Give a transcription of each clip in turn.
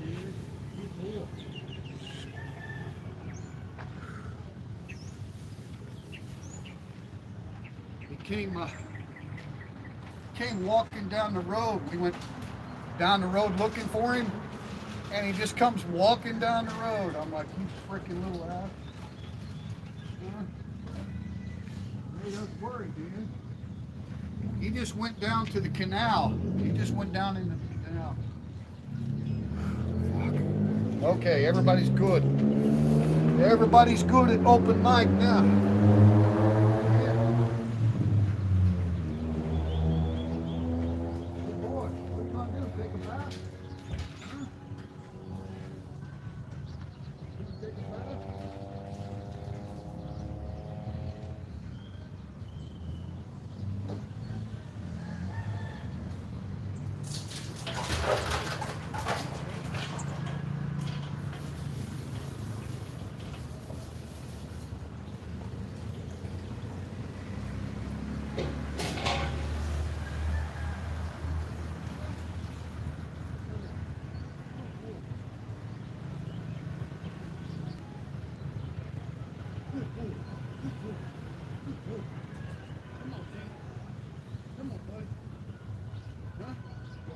dude. Good boy. He came walking down the road. We went down the road looking for him, and he just comes walking down the road. I'm like, you freaking little ass. Made us worry, dude. He just went down to the canal. He just went down in the canal. Fuck. Okay, everybody's good. Everybody's good at open mic now.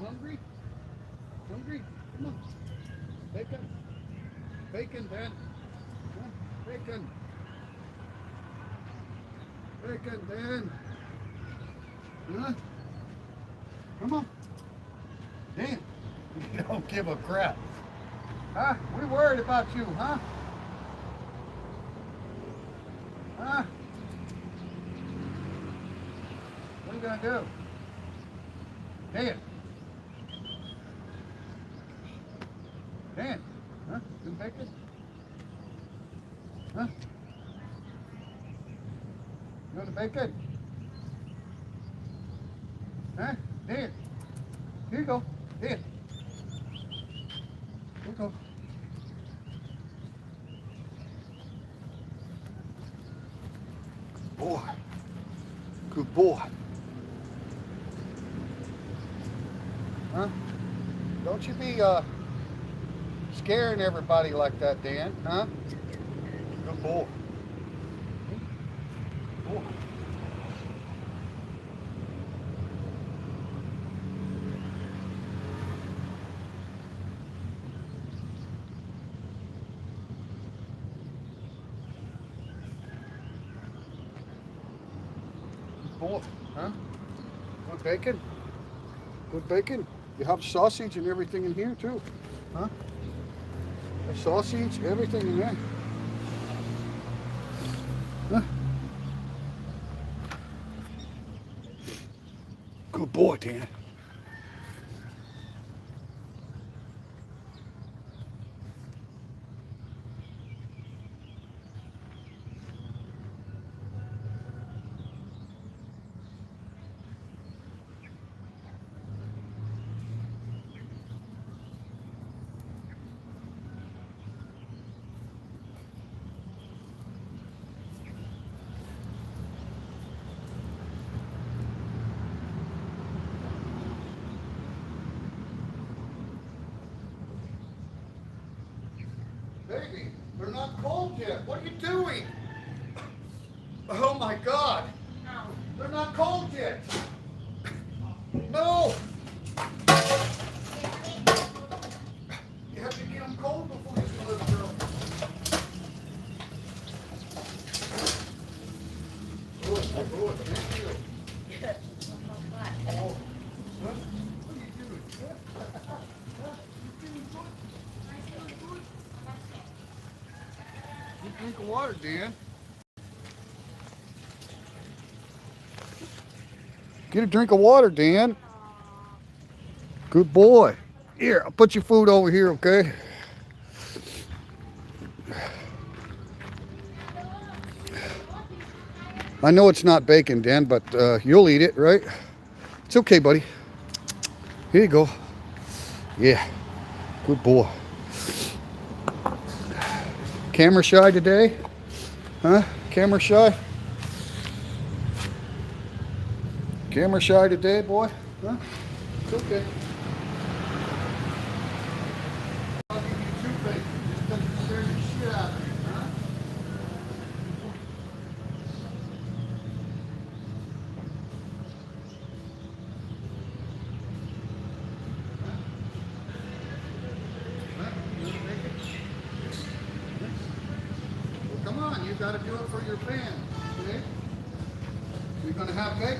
Hungry? Hungry? Come on. Bacon. Bacon, Dad. Huh? Bacon. Bacon, Dan. Huh? Come on. Dan, you don't give a crap. Huh? We worried about you, huh? Huh? What are you gonna do? Dan. Dan, huh? Some bacon? Huh? You want the bacon? Huh? Dan. Here you go. Dan. Here you go. Boy. Good boy. Huh? Don't you be scaring everybody like that, Dan, huh? Good boy. Boy. Good boy, huh? Want bacon? Good bacon? You have sausage and everything in here too, huh? Sausage, everything in there. Huh? Good boy, Dan. Baby, they're not cold yet. What are you doing? Oh my God. They're not cold yet. No. You have to get them cold before you deliver them. Good, good. Thank you. Oh. What are you doing? Drink of water, Dan. Get a drink of water, Dan. Good boy. Here, I'll put your food over here, okay? I know it's not bacon, Dan, but you'll eat it, right? It's okay, buddy. Here you go. Yeah, good boy. Camera shy today? Huh? Camera shy? Camera shy today, boy? Huh? It's okay.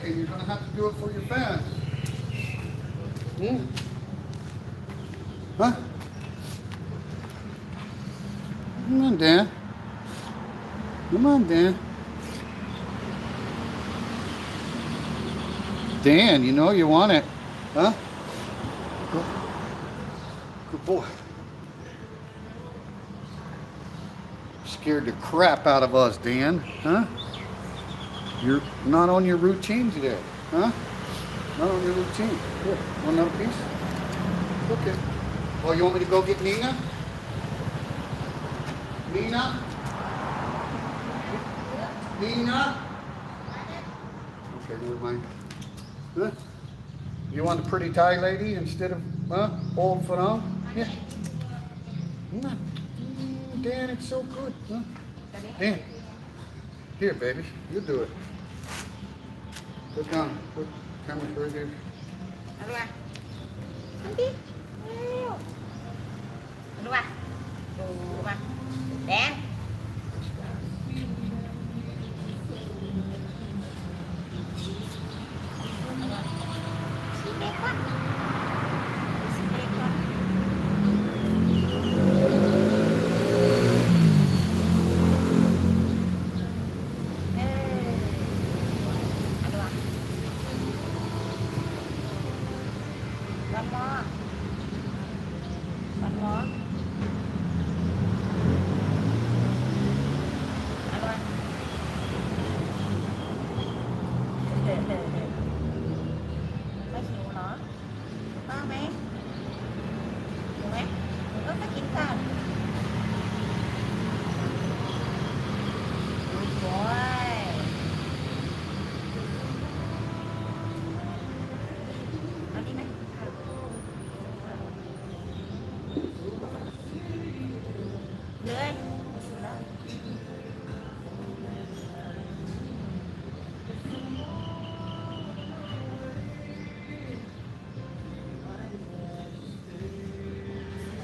and you're going to have to do it for your fans. Huh? Come on, Dan. Come on, Dan. Dan, you know you want it. Huh? Good boy. Scared the crap out of us, Dan. Huh? You're not on your routine today. Huh? Not on your routine. Here, want another piece? Okay. Oh, you want me to go get Nina? Nina? Nina? Okay, never mind. Huh? You want the pretty Thai lady instead of old Phnom? Yeah. Dan, it's so good. Huh? Dan. Here, baby. You do it. Put down. Put camera right here. Dan.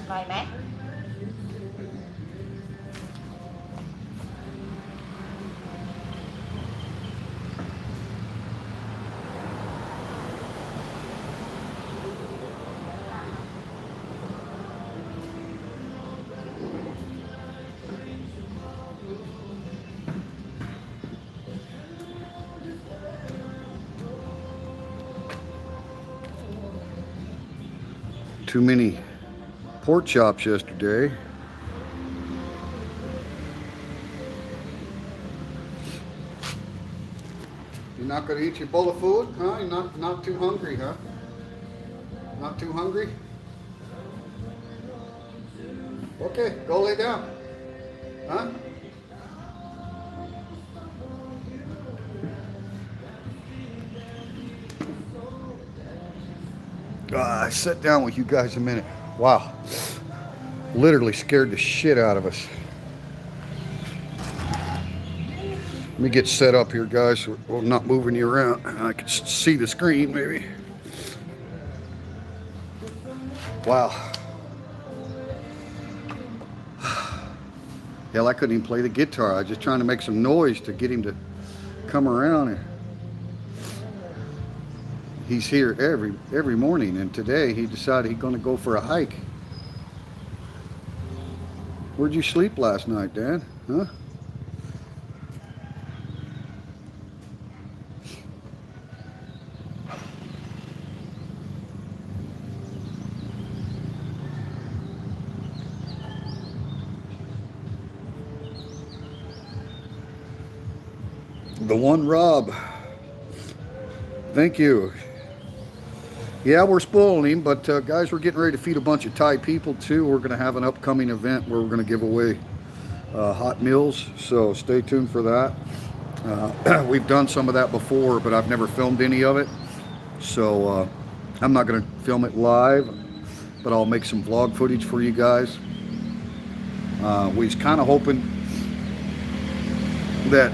Rồi mẹ. Too many pork chops yesterday. You're not going to eat your bowl of food, huh? You're not too hungry, huh? Not too hungry? Okay, go lay down. Huh? I sat down with you guys a minute. Wow. Literally scared the shit out of us. Let me get set up here, guys. We're not moving you around. I can see the screen, maybe. Wow. Hell, I couldn't even play the guitar. I was just trying to make some noise to get him to come around. He's here every morning, and today he decided he's going to go for a hike. Where'd you sleep last night, Dan? Huh? The one Rob. Thank you. Yeah, we're spoiling him, but guys, we're getting ready to feed a bunch of Thai people too. We're going to have an upcoming event where we're going to give away hot meals, so stay tuned for that. We've done some of that before, but I've never filmed any of it, so I'm not going to film it live, but I'll make some vlog footage for you guys. We was kind of hoping that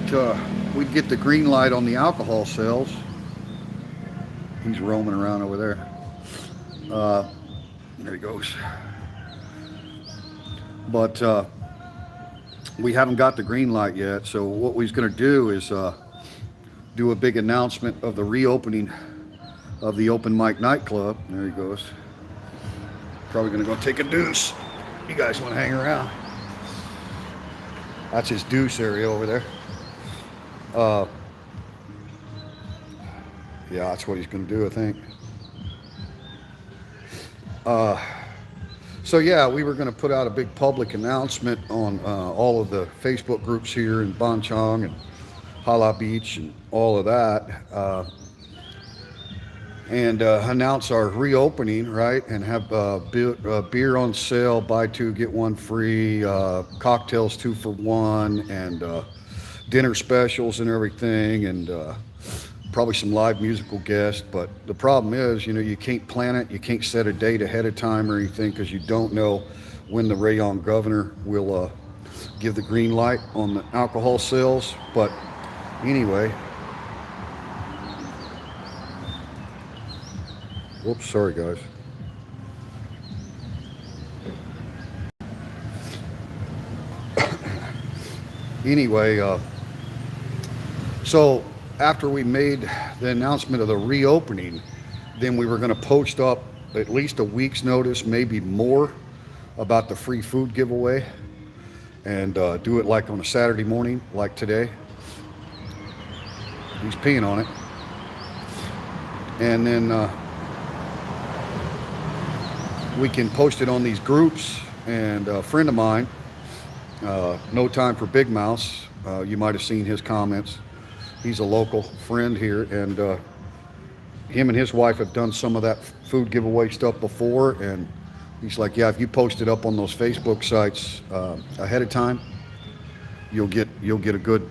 we'd get the green light on the alcohol sales. He's roaming around over there. There he goes. But we haven't got the green light yet, so what we're going to do is do a big announcement of the reopening of the open mic nightclub. There he goes. Probably gonna go take a deuce. You guys want to hang around? That's his deuce area over there. Yeah, that's what he's gonna do, I think. So yeah, we were going to put out a big public announcement on all of the Facebook groups here in Bonchong and Hala Beach and all of that, and announce our reopening, right? And have beer on sale, buy two get one free, cocktails 2 for 1, and dinner specials and everything, and probably some live musical guests. But the problem is, you know, you can't plan it, you can't set a date ahead of time or anything, because you don't know when the Rayon governor will give the green light on the alcohol sales. But anyway, whoops, sorry guys. Anyway, so after we made the announcement of the reopening, then we were going to post up at least a week's notice, maybe more, about the free food giveaway, and do it like on a Saturday morning, like today. He's peeing on it. And then we can post it on these groups. And a friend of mine, No Time for Big Mouse, you might have seen his comments. He's a local friend here, and him and his wife have done some of that food giveaway stuff before, and he's like, yeah, if you post it up on those Facebook sites ahead of time, you'll get a good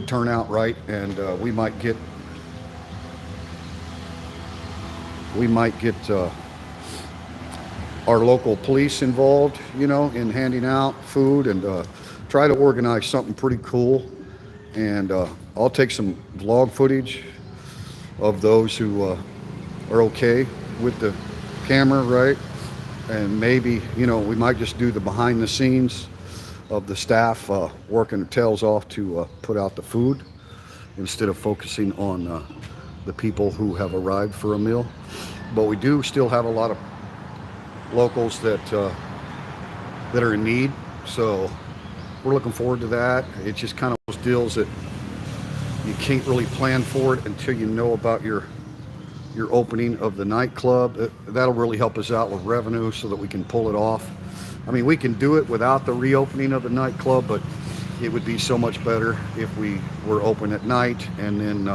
turnout, right? And we might get our local police involved, you know, in handing out food, and try to organize something pretty cool. And I'll take some vlog footage of those who are okay with the camera, right? And maybe, you know, we might just do the behind the scenes of the staff working their tails off to put out the food, instead of focusing on the people who have arrived for a meal. But we do still have a lot of locals that are in need, so we're looking forward to that. It's just kind of those deals that you can't really plan for it until you know about your opening of the nightclub. That'll really help us out with revenue so that we can pull it off. I mean, we can do it without the reopening of the nightclub, but it would be so much better if we were open at night, and then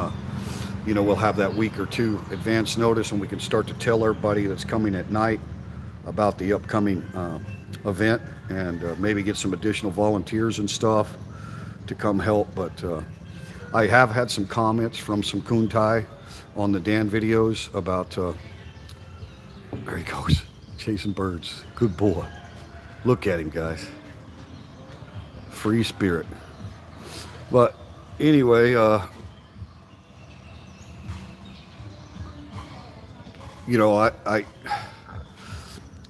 you know, we'll have that week or two advance notice, and we can start to tell everybody that's coming at night about the upcoming event, and maybe get some additional volunteers and stuff to come help. But I have had some comments from some Kuntai on the Dan videos about there he goes, chasing birds. Good boy. Look at him, guys. Free spirit. But anyway, you know,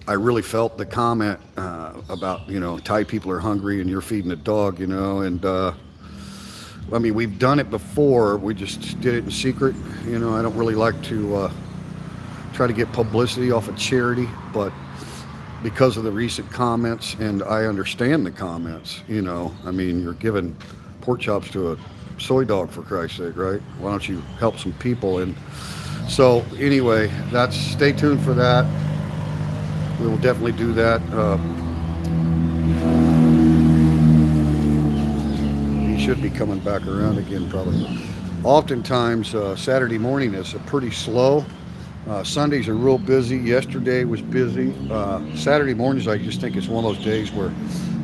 I really felt the comment about, you know, Thai people are hungry and you're feeding a dog, you know, and I mean, we've done it before. We just did it in secret. You know, I don't really like to try to get publicity off of charity, but because of the recent comments, and I understand the comments, you know, I mean, you're giving pork chops to a soy dog, for Christ's sake, right? Why don't you help some people? And so anyway, stay tuned for that. We will definitely do that. He should be coming back around again, probably. Oftentimes, Saturday morning is pretty slow. Sundays are real busy. Yesterday was busy. Saturday mornings, I just think it's one of those days where,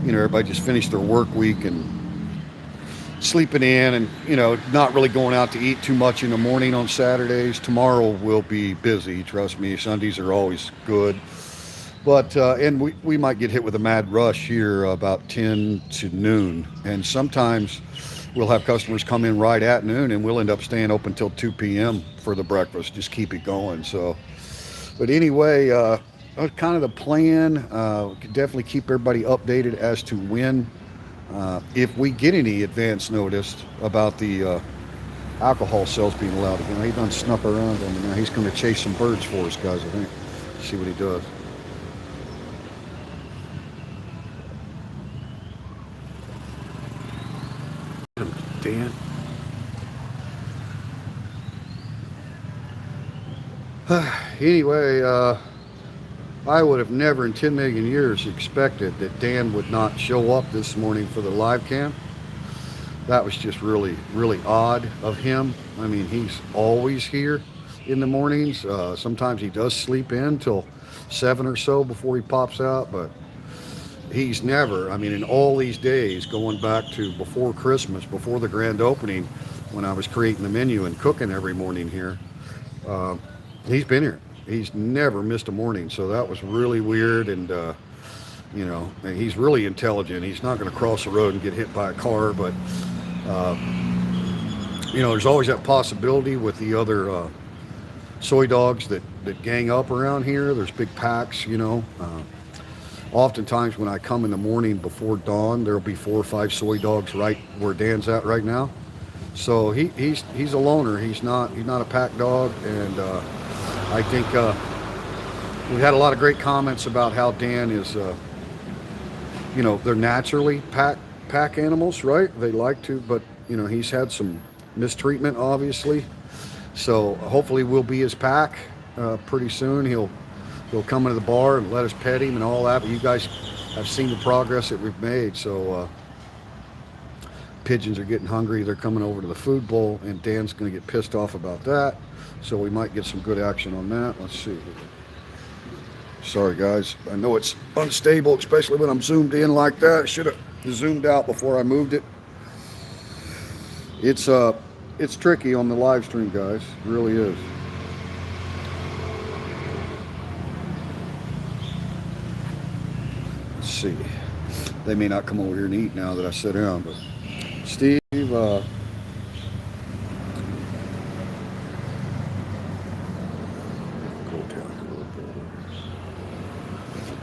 you know, everybody just finished their work week and sleeping in, and, you know, not really going out to eat too much in the morning on Saturdays. Tomorrow will be busy, trust me. Sundays are always good. But, and we might get hit with a mad rush here about 10 to noon. And sometimes we'll have customers come in right at noon, and we'll end up staying open till 2 p.m. for the breakfast. Just keep it going. So, but anyway, that's kind of the plan. We can definitely keep everybody updated as to when, if we get any advance notice about the alcohol sales being allowed again. He done snuck around on me now. He's going to chase some birds for us, guys, I think. See what he does. Dan. Anyway, I would have never in 10 million years expected that Dan would not show up this morning for the live cam. That was just really, really odd of him. I mean, he's always here in the mornings. Sometimes he does sleep in till 7 or so before he pops out, but he's never, I mean, in all these days, going back to before Christmas, before the grand opening, when I was creating the menu and cooking every morning here, he's been here. He's never missed a morning, so that was really weird. And you know, and he's really intelligent. He's not going to cross the road and get hit by a car, but you know, there's always that possibility with the other soy dogs that gang up around here. There's big packs, you know. Oftentimes when I come in the morning before dawn, there'll be 4 or 5 soy dogs right where Dan's at right now. So he's a loner. He's not a pack dog, and I think we had a lot of great comments about how Dan is, you know, they're naturally pack animals, right? They like to, but you know, he's had some mistreatment, obviously. So hopefully we'll be his pack pretty soon. He'll come into the bar and let us pet him and all that. But you guys have seen the progress that we've made. So pigeons are getting hungry. They're coming over to the food bowl, and Dan's going to get pissed off about that. So we might get some good action on that. Let's see. Sorry, guys. I know it's unstable, especially when I'm zoomed in like that. I should have zoomed out before I moved it. It's tricky on the live stream, guys. It really is. Let's see. They may not come over here and eat now that I sit down, but Steve, go down a little bit.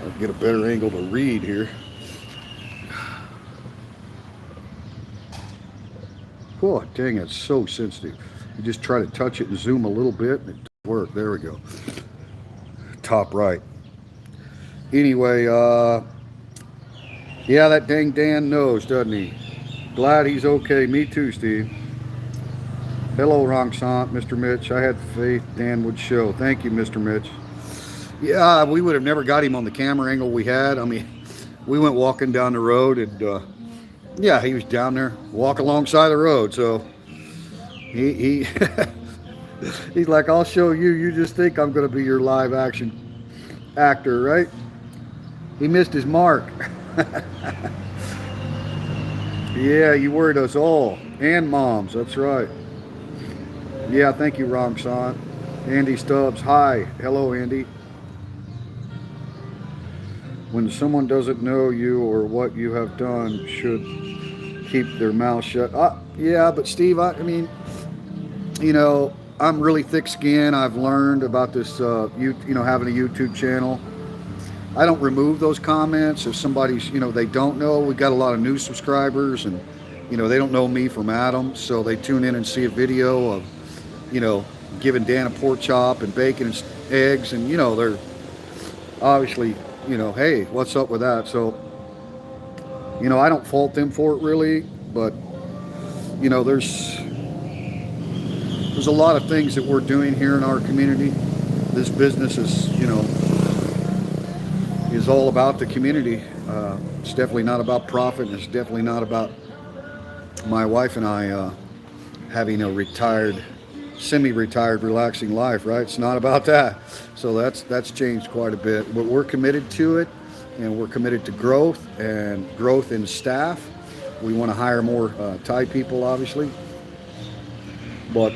I'll get a better angle to read here. Oh, dang, it's so sensitive. You just try to touch it and zoom a little bit, and it doesn't work. There we go. Top right. Anyway, yeah, that dang Dan knows, doesn't he? Glad he's okay. Me too, Steve. Hello, Rongsant, Mr. Mitch. I had faith Dan would show. Thank you, Mr. Mitch. Yeah, we would have never got him on the camera angle we had. I mean, we went walking down the road, and yeah, he was down there, walk alongside the road. So he he's like, I'll show you. You just think I'm going to be your live action actor, right? He missed his mark. Yeah, you worried us all. And moms, that's right. Yeah, thank you, Rongsant. Andy Stubbs, hi. Hello, Andy. When someone doesn't know you or what you have done, should keep their mouth shut. Yeah, but Steve, I mean, you know, I'm really thick-skinned. I've learned about this, you know, having a YouTube channel. I don't remove those comments if somebody's, you know, they don't know. We got a lot of new subscribers, and you know, they don't know me from Adam, so they tune in and see a video of, you know, giving Dan a pork chop and bacon and eggs, and you know, they're obviously, you know, hey, what's up with that? So, you know, I don't fault them for it really, but you know, there's a lot of things that we're doing here in our community. This business is, you know, is all about the community. It's definitely not about profit, and it's definitely not about my wife and I having a retired, semi-retired, relaxing life, right? It's not about that. So that's changed quite a bit. But we're committed to it, and we're committed to growth and growth in staff. We want to hire more Thai people, obviously. But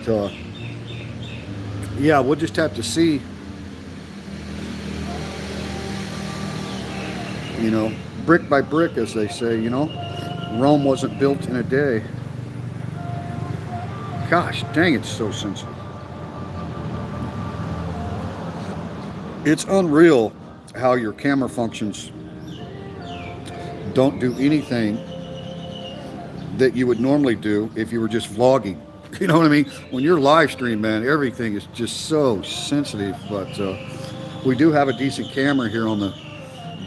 yeah, we'll just have to see. You know, brick by brick, as they say, you know. Rome wasn't built in a day. Gosh, dang, it's so sensitive. It's unreal how your camera functions don't do anything that you would normally do if you were just vlogging. You know what I mean? When you're live stream, man, everything is just so sensitive. But we do have a decent camera here on the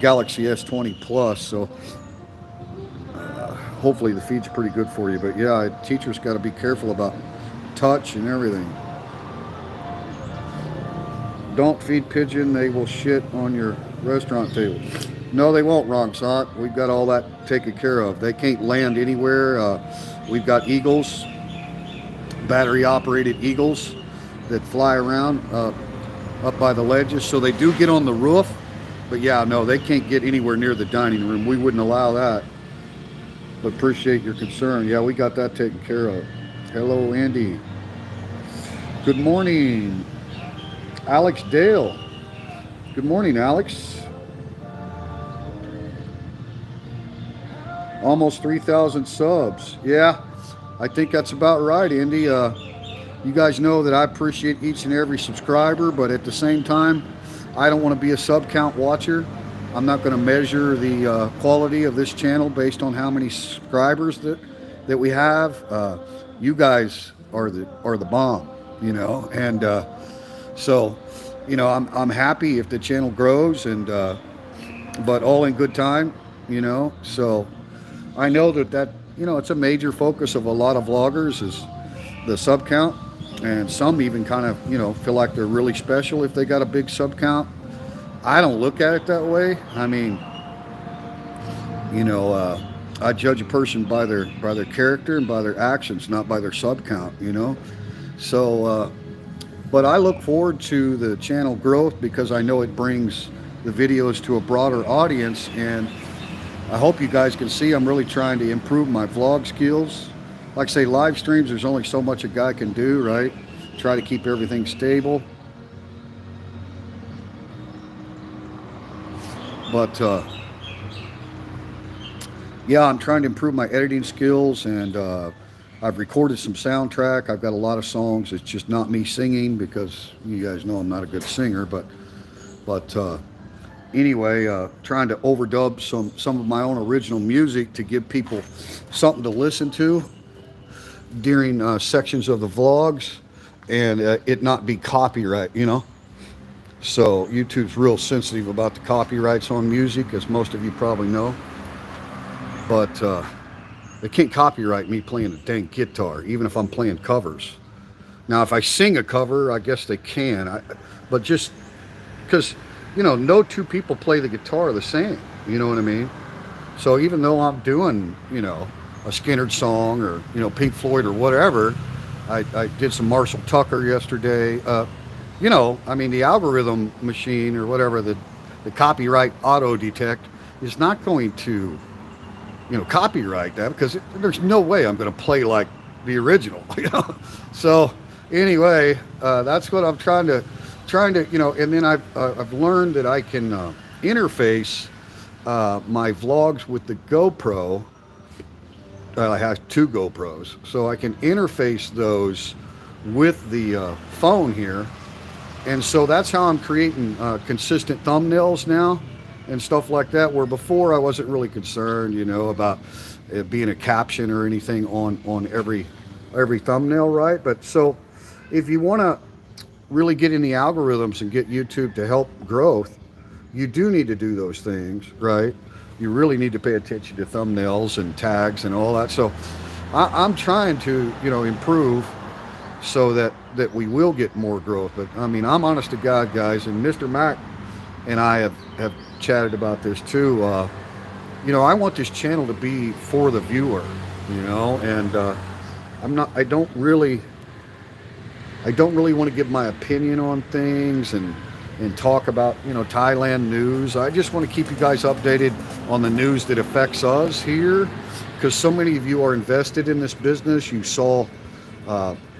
Galaxy S20 Plus, so hopefully the feed's pretty good for you. But yeah, teachers got to be careful about touch and everything. Don't feed pigeon; they will shit on your restaurant table. No, they won't, wrong sock. We've got all that taken care of. They can't land anywhere. We've got eagles, battery-operated eagles that fly around up by the ledges. So they do get on the roof, but yeah, no, they can't get anywhere near the dining room. We wouldn't allow that. But appreciate your concern. Yeah, we got that taken care of. Hello, Andy. Good morning, Alex Dale. Good morning, Alex. Almost 3,000 subs. Yeah, I think that's about right, Andy. You guys know that I appreciate each and every subscriber, but at the same time, I don't want to be a sub count watcher. I'm not going to measure the quality of this channel based on how many subscribers that we have. You guys are the bomb, you know, and so, you know, I'm happy if the channel grows, and but all in good time, you know. So I know that you know, it's a major focus of a lot of vloggers is the sub count, and some even kind of, you know, feel like they're really special if they got a big sub count. I don't look at it that way. I mean, you know, I judge a person by their character and by their actions, not by their sub count, you know. So but I look forward to the channel growth because I know it brings the videos to a broader audience, and I hope you guys can see I'm really trying to improve my vlog skills. Like I say, live streams, there's only so much a guy can do, right? Try to keep everything stable. But yeah, I'm trying to improve my editing skills, and I've recorded some soundtrack. I've got a lot of songs. It's just not me singing because you guys know I'm not a good singer. But anyway, trying to overdub some of my own original music to give people something to listen to during sections of the vlogs, and it not be copyright, you know. So YouTube's real sensitive about the copyrights on music, as most of you probably know. But they can't copyright me playing a dang guitar, even if I'm playing covers. Now, if I sing a cover, I guess they can. But just because, you know, no two people play the guitar the same. You know what I mean? So even though I'm doing, you know, a Skinner song or, you know, Pink Floyd or whatever, I did some Marshall Tucker yesterday. You know, I mean, the algorithm machine or whatever, the copyright auto detect is not going to, you know, copyright that, because there's no way I'm going to play like the original, you know. So anyway, that's what I'm trying to, you know. And then I've learned that I can interface my vlogs with the GoPro. I have 2 GoPros, so I can interface those with the phone here. And so that's how I'm creating consistent thumbnails now and stuff like that, where before I wasn't really concerned, you know, about it being a caption or anything on every thumbnail, right? But so if you want to really get in the algorithms and get YouTube to help growth, you do need to do those things, right? You really need to pay attention to thumbnails and tags and all that. So I'm trying to, you know, improve so that we will get more growth. But I mean, I'm honest to God, guys, and Mr. Mac and I have chatted about this too. You know, I want this channel to be for the viewer, you know, and I don't really want to give my opinion on things and talk about, you know, Thailand news. I just want to keep you guys updated on the news that affects us here, because so many of you are invested in this business. You saw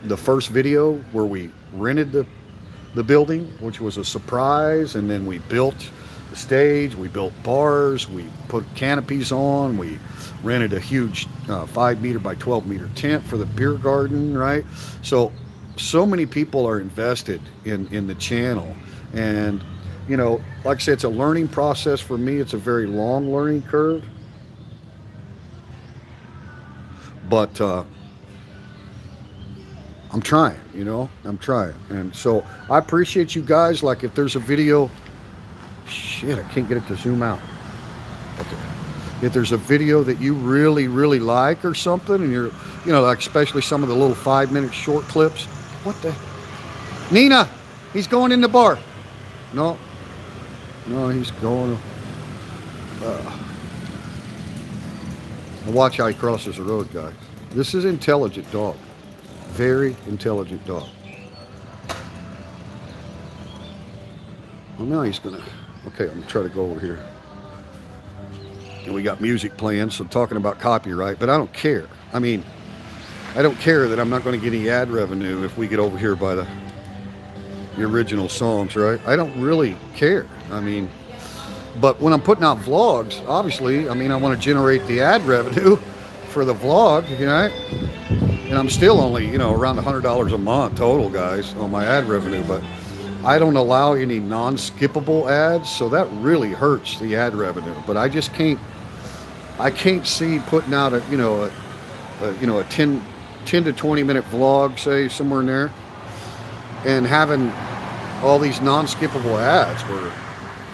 the first video where we rented the building, which was a surprise, and then we built the stage, we built bars, we put canopies on, we rented a huge 5 meter by 12 meter tent for the beer garden, right? So many people are invested in the channel, and you know, like I said, it's a learning process for me. It's a very long learning curve, but I'm trying, you know, I'm trying. And so I appreciate you guys. Like if there's a video, shit, I can't get it to zoom out. Okay. If there's a video that you really, really like or something, and you're, you know, like especially some of the little 5-minute short clips. What the? Nina, he's going in the bar. No, no, he's going. Watch how he crosses the road, guys. This is an intelligent dog. Very intelligent dog. Well, now he's gonna. Okay, I'm gonna try to go over here. And we got music playing, so talking about copyright, but I don't care. I mean, I don't care that I'm not going to get any ad revenue if we get over here by the original songs, right? I don't really care. I mean, but when I'm putting out vlogs, obviously, I mean, I want to generate the ad revenue for the vlog, you know? And I'm still only, you know, around $100 a month total, guys, on my ad revenue, but I don't allow any non-skippable ads, so that really hurts the ad revenue. But I just can't, I can't see putting out a, you know, a 10 to 20 minute vlog, say, somewhere in there, and having all these non-skippable ads where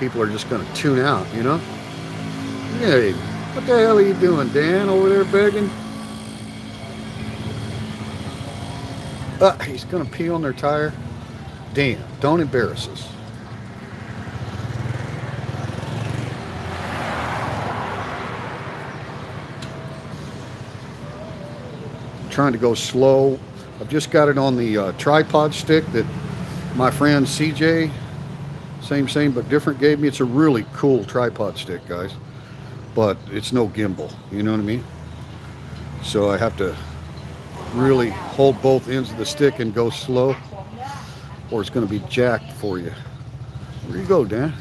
people are just going to tune out, you know? Hey, what the hell are you doing, Dan, over there begging? He's going to pee on their tire. Dan, don't embarrass us. Trying to go slow. I've just got it on the tripod stick that my friend CJ, same but different, gave me. It's a really cool tripod stick, guys, but it's no gimbal, you know what I mean? So I have to really hold both ends of the stick and go slow, or it's going to be jacked for you. Where you go, Dan?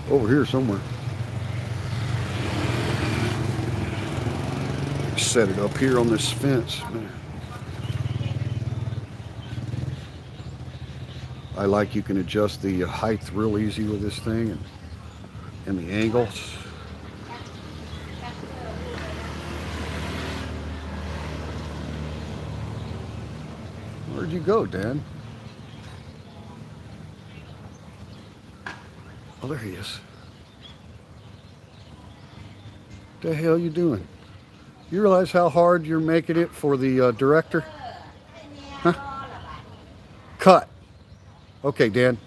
Over here somewhere. Set it up here on this fence. I like you can adjust the height real easy with this thing, and the angles. Where'd you go, Dan? Oh, there he is. What the hell you doing? You realize how hard you're making it for the director? Huh? Cut. Okay, Dan.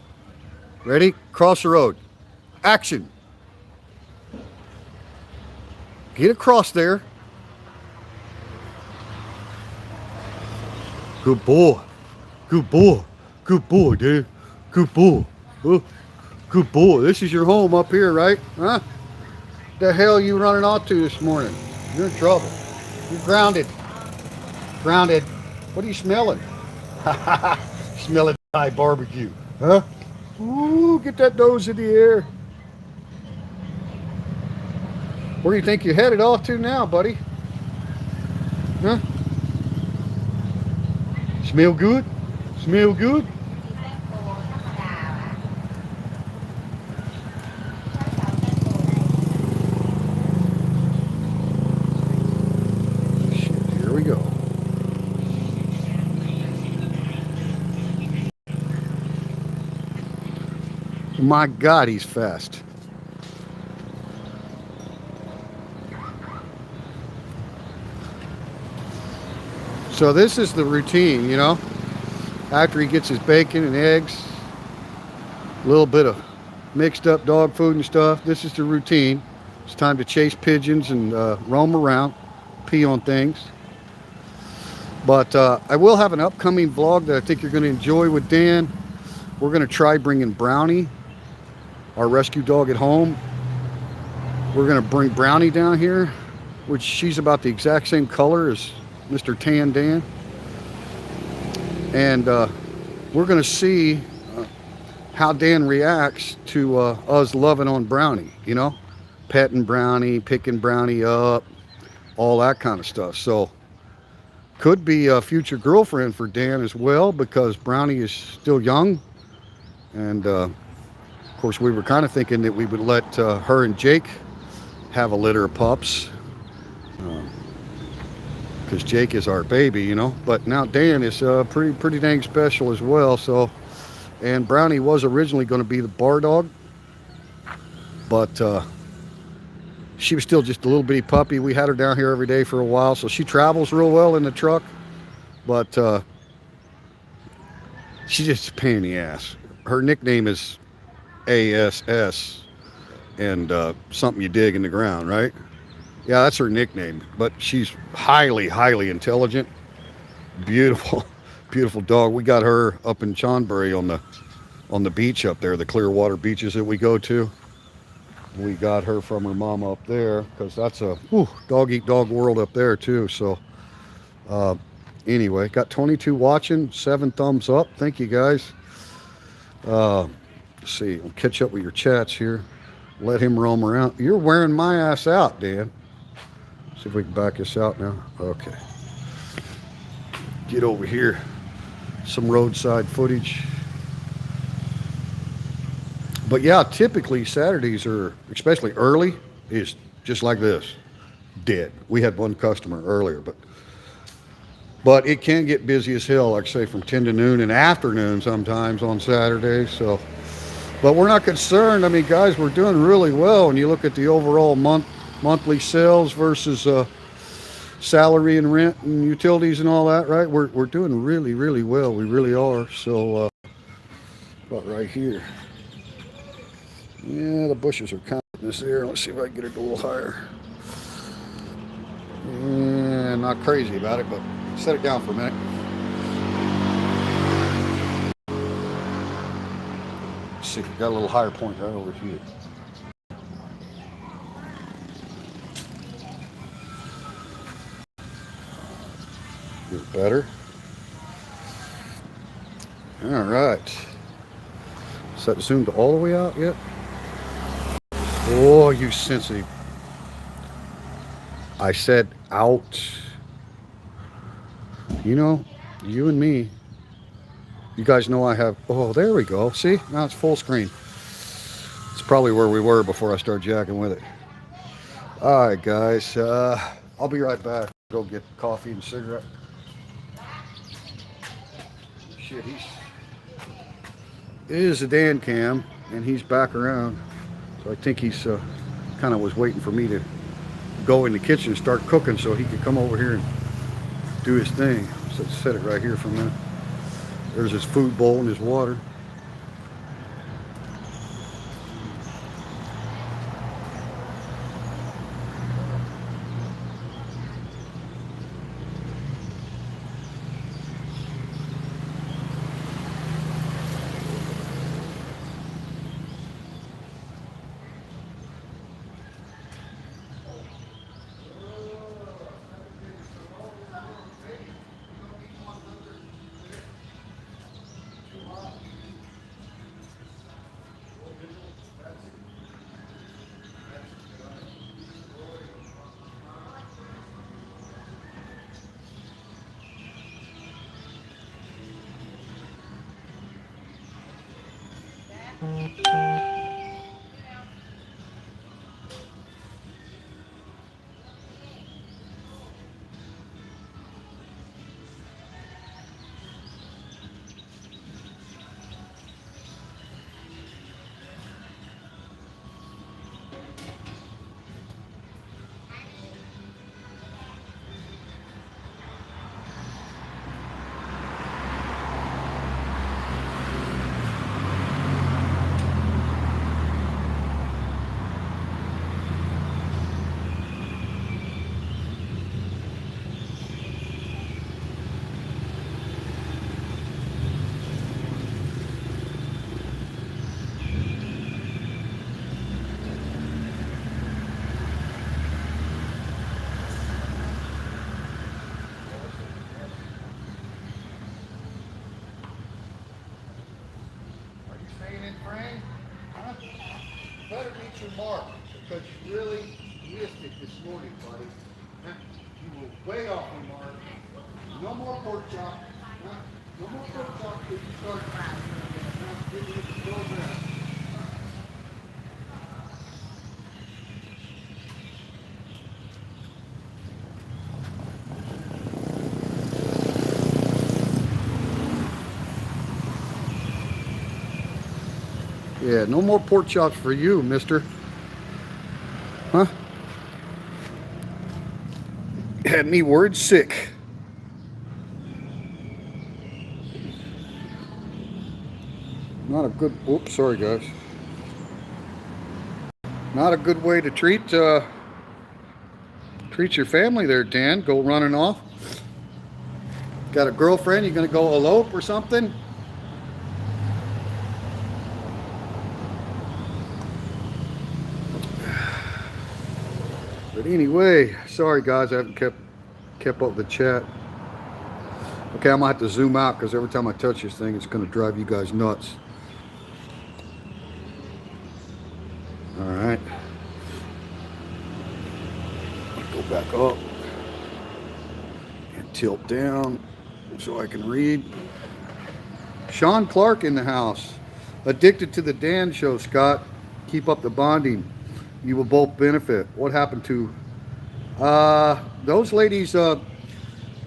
Ready? Cross the road. Action. Get across there. Good boy. Good boy. Good boy, Dan. Good boy. Good boy. This is your home up here, right? Huh? The hell you running off to this morning? You're in trouble. You're grounded. Grounded. What are you smelling? Smelling Thai barbecue. Huh? Ooh, get that nose in the air. Where do you think you're headed off to now, buddy? Huh? Smell good? Smell good? Here we go. My God, he's fast. So this is the routine, you know. After he gets his bacon and eggs, a little bit of mixed up dog food and stuff, this is the routine. It's time to chase pigeons and roam around, pee on things. But I will have an upcoming vlog that I think you're going to enjoy with Dan. We're going to try bringing Brownie, our rescue dog at home. We're going to bring Brownie down here, which she's about the exact same color as Mr. Tan Dan. And we're going to see how Dan reacts to us loving on Brownie, you know, petting Brownie, picking Brownie up, all that kind of stuff. So could be a future girlfriend for Dan as well, because Brownie is still young. And of course, we were kind of thinking that we would let her and Jake have a litter of pups, because Jake is our baby, you know. But now Dan is pretty dang special as well. So, and Brownie was originally going to be the bar dog, but she was still just a little bitty puppy. We had her down here every day for a while, so she travels real well in the truck. But she's just a pain in the ass. Her nickname is ASS, and something you dig in the ground, right? Yeah, that's her nickname. But she's highly intelligent. Beautiful, beautiful dog. We got her up in Chonburi on the beach up there, the Clearwater beaches that we go to. We got her from her mama up there because that's a dog eat dog world up there too. So uh, anyway, got 22 watching, 7 thumbs up. Thank you guys. Let's see, I'll catch up with your chats here. Let him roam around. You're wearing my ass out, Dan. See if we can back this out now. Okay. Get over here. Some roadside footage. But yeah, typically Saturdays are, especially early, is just like this. Dead. We had one customer earlier, but it can get busy as hell, like I say, from 10 to noon and afternoon sometimes on Saturdays. So, but we're not concerned. I mean, guys, we're doing really well. When you look at the overall monthly sales versus salary and rent and utilities and all that, right? We're doing really well. We really are. So, about right here. Yeah, the bushes are kind of in this area. Let's see if I can get it a little higher. Yeah, not crazy about it, but set it down for a minute. Let's see if we got a little higher point right over here. Is it better? All right. Is that zoomed all the way out yet? Oh, you sensitive. I said out. You know, you and me. You guys know I have, oh, there we go. See, now it's full screen. It's probably where we were before I started jacking with it. All right, guys. I'll be right back. Go get coffee and cigarette. Shit, it is a Dan cam, and he's back around. So I think he's kind of was waiting for me to go in the kitchen and start cooking so he could come over here and do his thing. So let's set it right here for a minute. There's his food bowl and his water. Better meet your mark because you really missed it this morning, buddy. You were way off your mark. No more pork chop. No more pork chop till you start getting it to go down. Yeah, no more pork chops for you, mister. Huh? Had me worried sick. Not a good, oops, sorry guys. Not a good way to treat your family there, Dan. Go running off. Got a girlfriend, you gonna go elope or something? But anyway, sorry guys, I haven't kept up the chat. Okay, I'm gonna have to zoom out because every time I touch this thing, it's gonna drive you guys nuts. All right. Go back up and tilt down so I can read. Sean Clark in the house. Addicted to the Dan show, Scott. Keep up the bonding. You will both benefit. What happened to those ladies?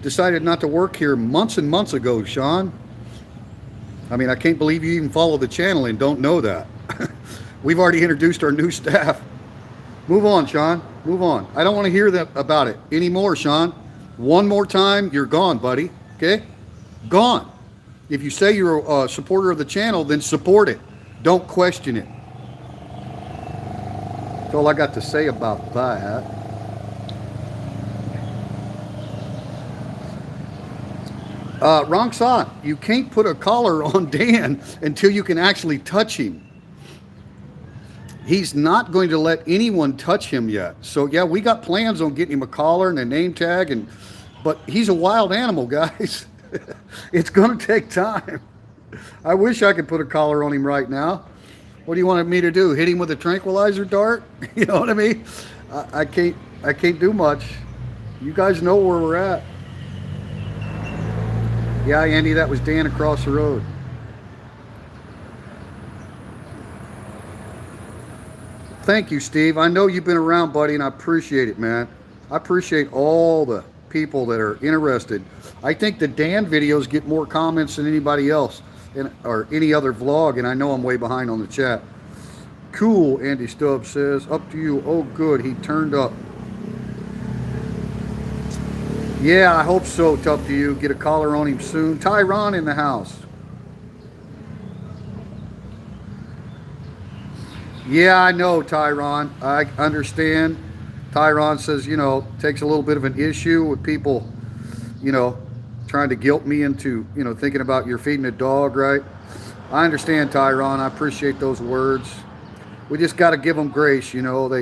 Decided not to work here months and months ago, Sean. I mean, I can't believe you even follow the channel and don't know that. We've already introduced our new staff. Move on, Sean. Move on. I don't want to hear that about it anymore, Sean. One more time, you're gone, buddy. Okay? Gone. If you say you're a supporter of the channel, then support it. Don't question it. That's all I got to say about that. Wrong side. You can't put a collar on Dan until you can actually touch him. He's not going to let anyone touch him yet. So yeah, we got plans on getting him a collar and a name tag, but he's a wild animal, guys. It's going to take time. I wish I could put a collar on him right now. What do you want me to do? Hit him with a tranquilizer dart? You know what I mean? I can't do much. You guys know where we're at. Yeah, Andy, that was Dan across the road. Thank you, Steve. I know you've been around, buddy, and I appreciate it, man. I appreciate all the people that are interested. I think the Dan videos get more comments than anybody else or any other vlog, and I know I'm way behind on the chat. Cool, Andy Stubbs says. Up to you. Oh, good. He turned up. Yeah, I hope so. Tough to you. Get a collar on him soon. Tyron in the house. Yeah, I know, Tyron. I understand. Tyron says, you know, takes a little bit of an issue with people, you know, trying to guilt me into, you know, thinking about you're feeding a dog, right? I understand, Tyron. I appreciate those words. We just got to give them grace, you know.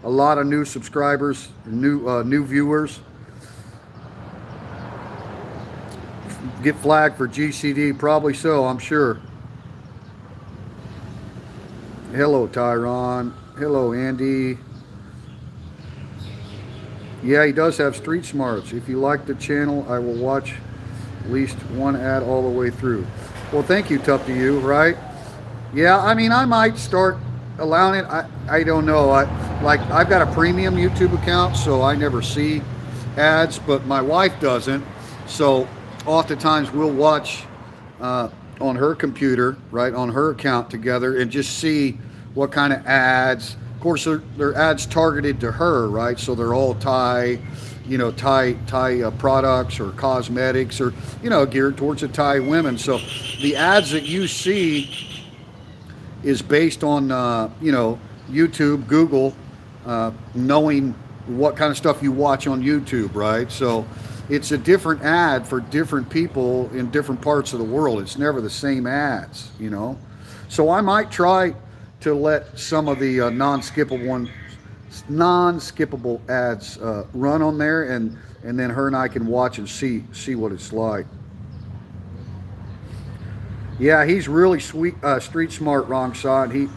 A lot of new subscribers, new viewers get flagged for GCD, probably so, I'm sure. Hello, Tyron. Hello, Andy. Yeah, he does have street smarts. If you like the channel, I will watch at least one ad all the way through. Well, thank you, Tough to You, right? Yeah, I mean, I might start allowing it. I don't know. I've got a premium YouTube account, so I never see ads, but my wife doesn't. So oftentimes we'll watch on her computer, right, on her account together, and just see what kind of ads. Of course, they're ads targeted to her, right? So they're all Thai, you know, Thai products or cosmetics, or, you know, geared towards the Thai women. So the ads that you see is based on, you know, YouTube, Google, knowing what kind of stuff you watch on YouTube, right? So it's a different ad for different people in different parts of the world. It's never the same ads, you know. So I might try to let some of the non-skippable ads run on there, and then her and I can watch and see what it's like. Yeah, he's really sweet, street smart, wrong side.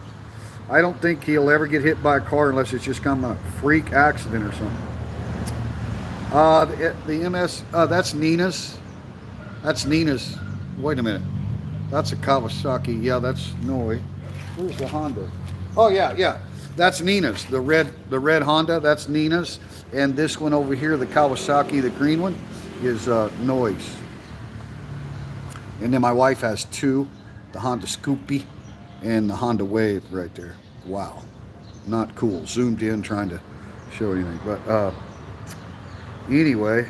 I don't think he'll ever get hit by a car unless it's just kind of a freak accident or something. The MS, that's Nina's. That's Nina's. Wait a minute. That's a Kawasaki. Yeah, that's Noi. Where's the Honda? Oh yeah. That's Nina's. The red Honda, that's Nina's. And this one over here, the Kawasaki, the green one, is Noi's. And then my wife has two, the Honda Scoopy and the Honda Wave right there. Wow, not cool. Zoomed in trying to show anything, but anyway,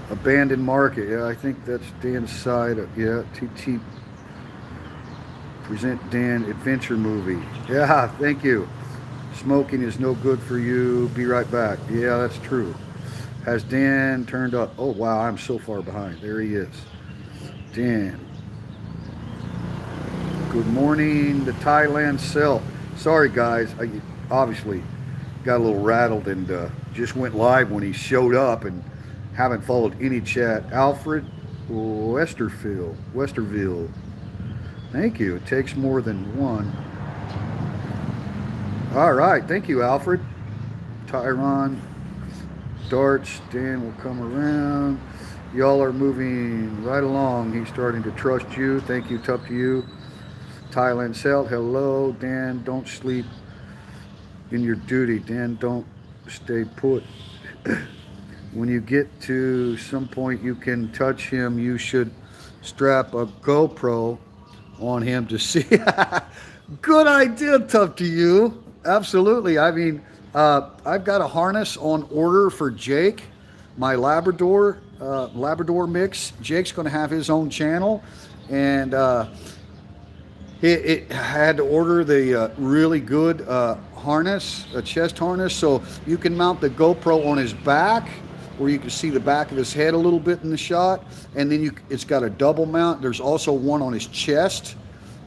abandoned market. Yeah, I think that's Dan's side. Yeah, TT present Dan adventure movie. Yeah, thank you. Smoking is no good for you. Be right back. Yeah, that's true. Has Dan turned up? Oh wow, I'm so far behind. There he is. Dan. Good morning, the Thailand self. Sorry guys, I obviously got a little rattled and just went live when he showed up and haven't followed any chat. Alfred Westerville. Thank you. It takes more than one. All right, thank you, Alfred. Tyron, Darts, Dan will come around. Y'all are moving right along. He's starting to trust you. Thank you, tough to you. Thailand Celt, hello. Dan, don't sleep in your duty. Dan, don't stay put. When you get to some point you can touch him, you should strap a GoPro on him to see. Good idea, tough to you. Absolutely. I mean, I've got a harness on order for Jake, my Labrador mix. Jake's going to have his own channel, and it had to order the really good harness, a chest harness, so you can mount the GoPro on his back, where you can see the back of his head a little bit in the shot, and then it's got a double mount. There's also one on his chest,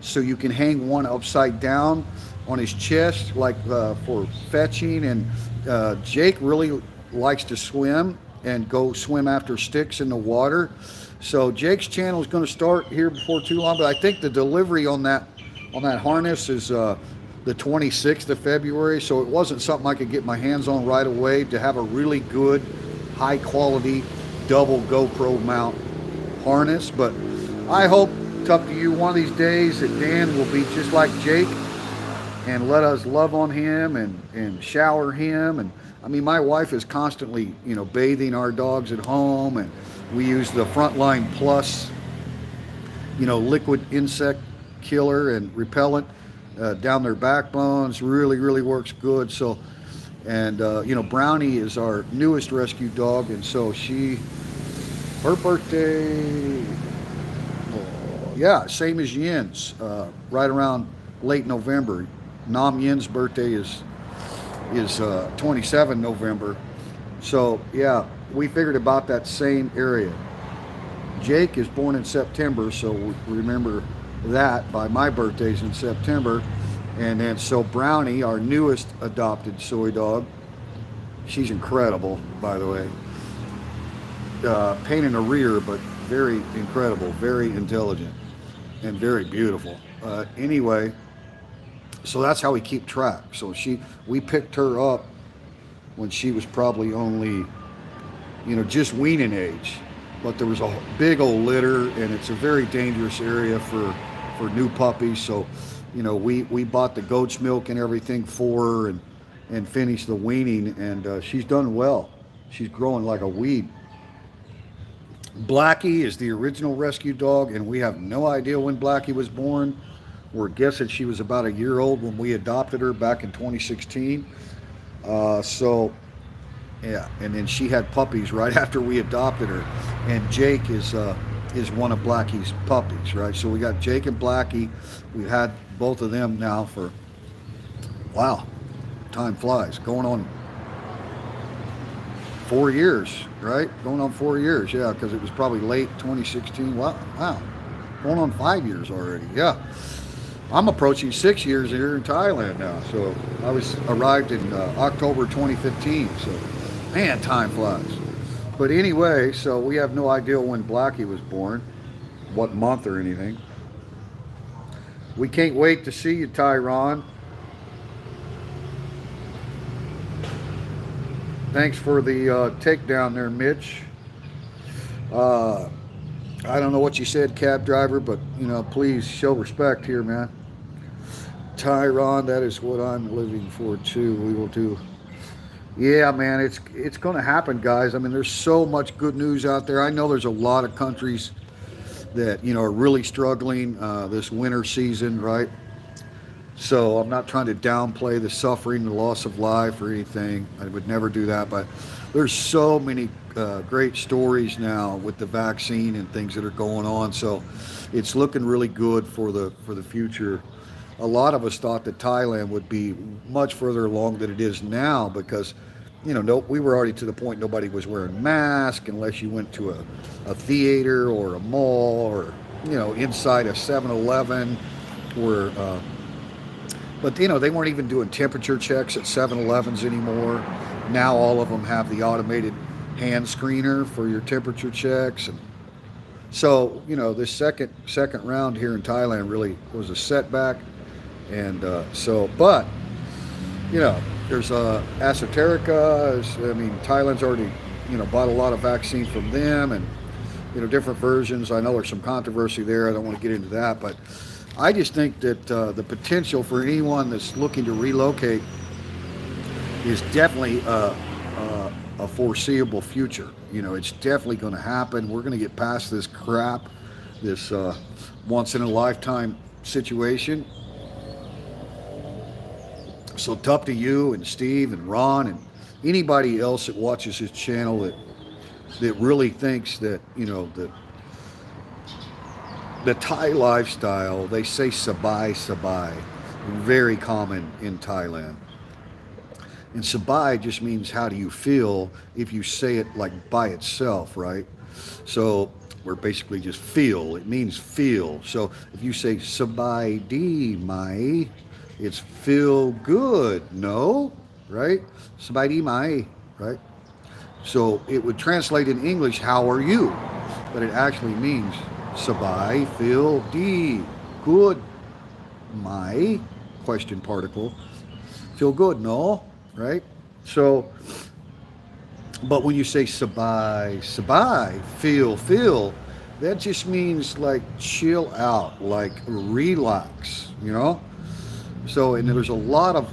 so you can hang one upside down on his chest, like for fetching. And Jake really likes to swim and go swim after sticks in the water. So Jake's channel is going to start here before too long, but I think the delivery on that harness is the 26th of February. So it wasn't something I could get my hands on right away to have a really good, high quality double GoPro mount harness. But I hope, tough to you, one of these days that Dan will be just like Jake and let us love on him and shower him. And I mean, my wife is constantly, bathing our dogs at home, and we use the Frontline Plus, liquid insect killer and repellent down their backbones. Really, really works good. So, and Brownie is our newest rescue dog, and so her birthday, yeah, same as Yin's, right around late November. Nam Yin's birthday is 27 November. So yeah, we figured about that same area. Jake is born in September, so we remember that by my birthday's in September. And then so Brownie, our newest adopted soy dog, she's incredible, by the way. Pain in the rear, but very incredible, very intelligent, and very beautiful. Anyway, so that's how we keep track. So we picked her up when she was probably only, just weaning age, but there was a big old litter, and it's a very dangerous area for new puppies. So, we bought the goat's milk and everything for her and finished the weaning, and she's done well. She's growing like a weed. Blackie is the original rescue dog, and we have no idea when Blackie was born. We're guessing she was about a year old when we adopted her back in 2016. So, yeah, and then she had puppies right after we adopted her. And Jake is one of Blackie's puppies, right? So we got Jake and Blackie. We've had both of them now for, wow, time flies. Going on 4 years, right? Going on 4 years, yeah, because it was probably late 2016. Wow, going on 5 years already, yeah. I'm approaching 6 years here in Thailand now. So I arrived in October 2015. So, man, time flies. But anyway, so we have no idea when Blackie was born, what month or anything. We can't wait to see you, Tyron. Thanks for the takedown there, Mitch. I don't know what you said, cab driver, but, please show respect here, man. Tyron, that is what I'm living for too. We will do. Yeah, man, it's going to happen, guys. I mean, there's so much good news out there. I know there's a lot of countries that, you know, are really struggling this winter season, right? So I'm not trying to downplay the suffering, the loss of life or anything. I would never do that. But there's so many great stories now with the vaccine and things that are going on. So it's looking really good for the future. A lot of us thought that Thailand would be much further along than it is now because, you know, no, we were already to the point nobody was wearing masks unless you went to a theater or a mall or, you know, inside a 7-Eleven or but, you know, they weren't even doing temperature checks at 7-Elevens anymore. Now all of them have the automated hand screener for your temperature checks. And so, you know, this second round here in Thailand really was a setback. And but, you know, there's Asoterica. I mean, Thailand's already, you know, bought a lot of vaccine from them and, you know, different versions. I know there's some controversy there. I don't want to get into that. But I just think that the potential for anyone that's looking to relocate is definitely a foreseeable future. You know, it's definitely going to happen. We're going to get past this crap, this once-in-a-lifetime situation. So it's up to you and Steve and Ron and anybody else that watches his channel that really thinks that, you know, that the Thai lifestyle, they say sabai sabai, very common in Thailand. And sabai just means how do you feel if you say it like by itself, right? So we're basically just feel. It means feel. So if you say sabai di mai, it's feel good, no? Right? Sabai di mai, right? So it would translate in English, how are you? But it actually means sabai, feel, di, good, mai, question particle, feel good, no? Right? So, but when you say sabai, sabai, feel, that just means like chill out, like relax, you know? So, and there's a lot of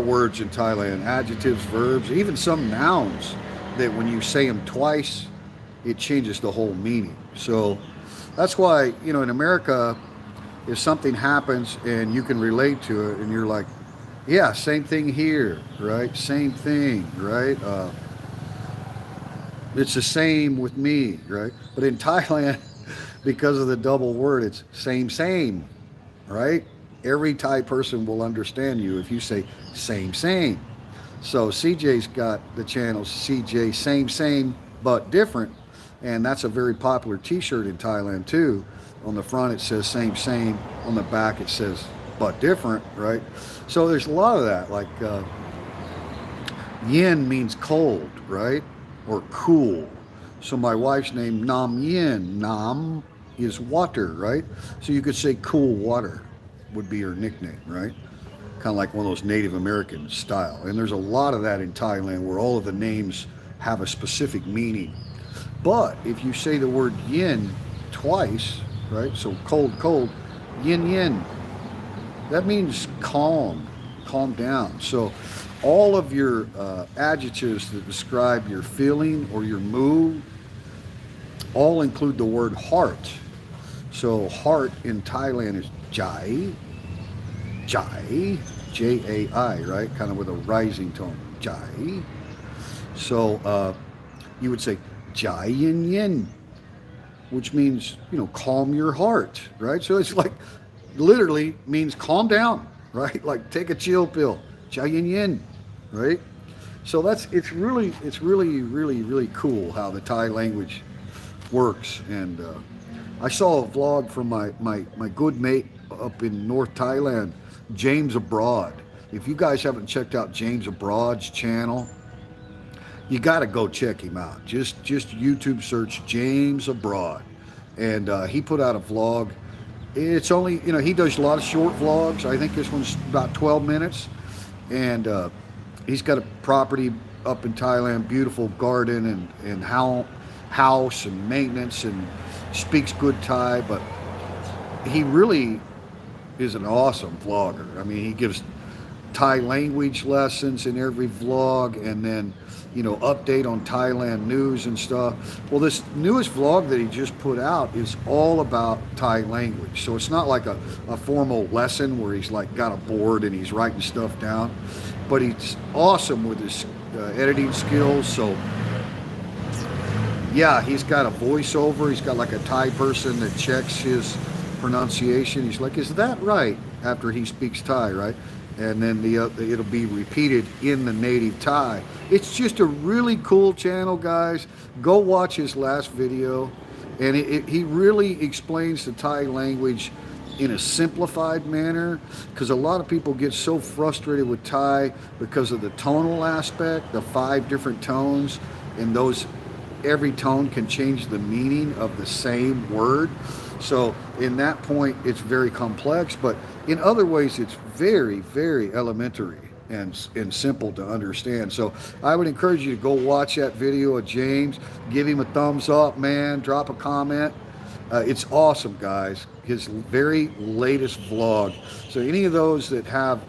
words in Thailand, adjectives, verbs, even some nouns that when you say them twice, it changes the whole meaning. So that's why, you know, in America, if something happens and you can relate to it and you're like, yeah, same thing here, right? Same thing, right? It's the same with me, right? But in Thailand, because of the double word, it's same, right? Every Thai person will understand you if you say same. So CJ's got the channel CJ same but different, and that's a very popular t-shirt in Thailand too. On the front it says same, on the back it says but different, right? So there's a lot of that, like yin means cold, right? Or cool. So my wife's name Nam Yin. Nam is water, right? So you could say cool water would be her nickname, right? Kind of like one of those Native American style. And there's a lot of that in Thailand where all of the names have a specific meaning. But if you say the word yin twice, right? So cold, yin, that means calm down. So all of your adjectives that describe your feeling or your mood all include the word heart. So heart in Thailand is jai, J-A-I, right? Kind of with a rising tone, jai. So you would say jai yin, which means, you know, calm your heart, right? So it's like literally means calm down, right? Like take a chill pill, jai yin, right? So it's really cool how the Thai language works. And I saw a vlog from my good mate up in North Thailand, James Abroad. If you guys haven't checked out James Abroad's channel, you got to go check him out. Just YouTube search James Abroad, and he put out a vlog. It's only, you know, he does a lot of short vlogs. I think this one's about 12 minutes, and he's got a property up in Thailand, beautiful garden and house and maintenance, and speaks good Thai. But he really is an awesome vlogger. I mean, he gives Thai language lessons in every vlog, and then, you know, update on Thailand news and stuff. Well, this newest vlog that he just put out is all about Thai language. So it's not like a formal lesson where he's like got a board and he's writing stuff down, but he's awesome with his editing skills. So yeah, he's got a voiceover. He's got like a Thai person that checks his pronunciation. He's like, is that right? After he speaks Thai, right? And then it'll be repeated in the native Thai. It's just a really cool channel, guys. Go watch his last video, and he really explains the Thai language in a simplified manner, because a lot of people get so frustrated with Thai because of the tonal aspect, the 5 different tones, and every tone can change the meaning of the same word. So in that point, it's very complex, but in other ways, it's very, very elementary and simple to understand. So I would encourage you to go watch that video of James. Give him a thumbs up, man. Drop a comment. It's awesome, guys. His very latest vlog. So any of those that have,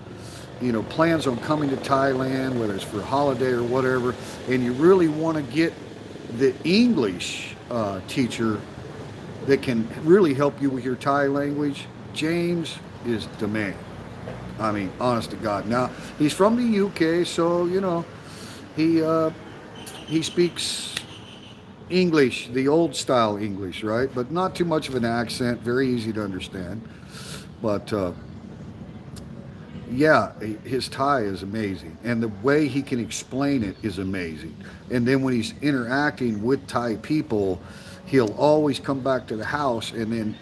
you know, plans on coming to Thailand, whether it's for a holiday or whatever, and you really want to get the English teacher that can really help you with your Thai language, James is the man. I mean, honest to God. Now, he's from the UK, so, you know, he speaks English, the old style English, right? But not too much of an accent, very easy to understand. But yeah, his Thai is amazing, and the way he can explain it is amazing. And then when he's interacting with Thai people, he'll always come back to the house and then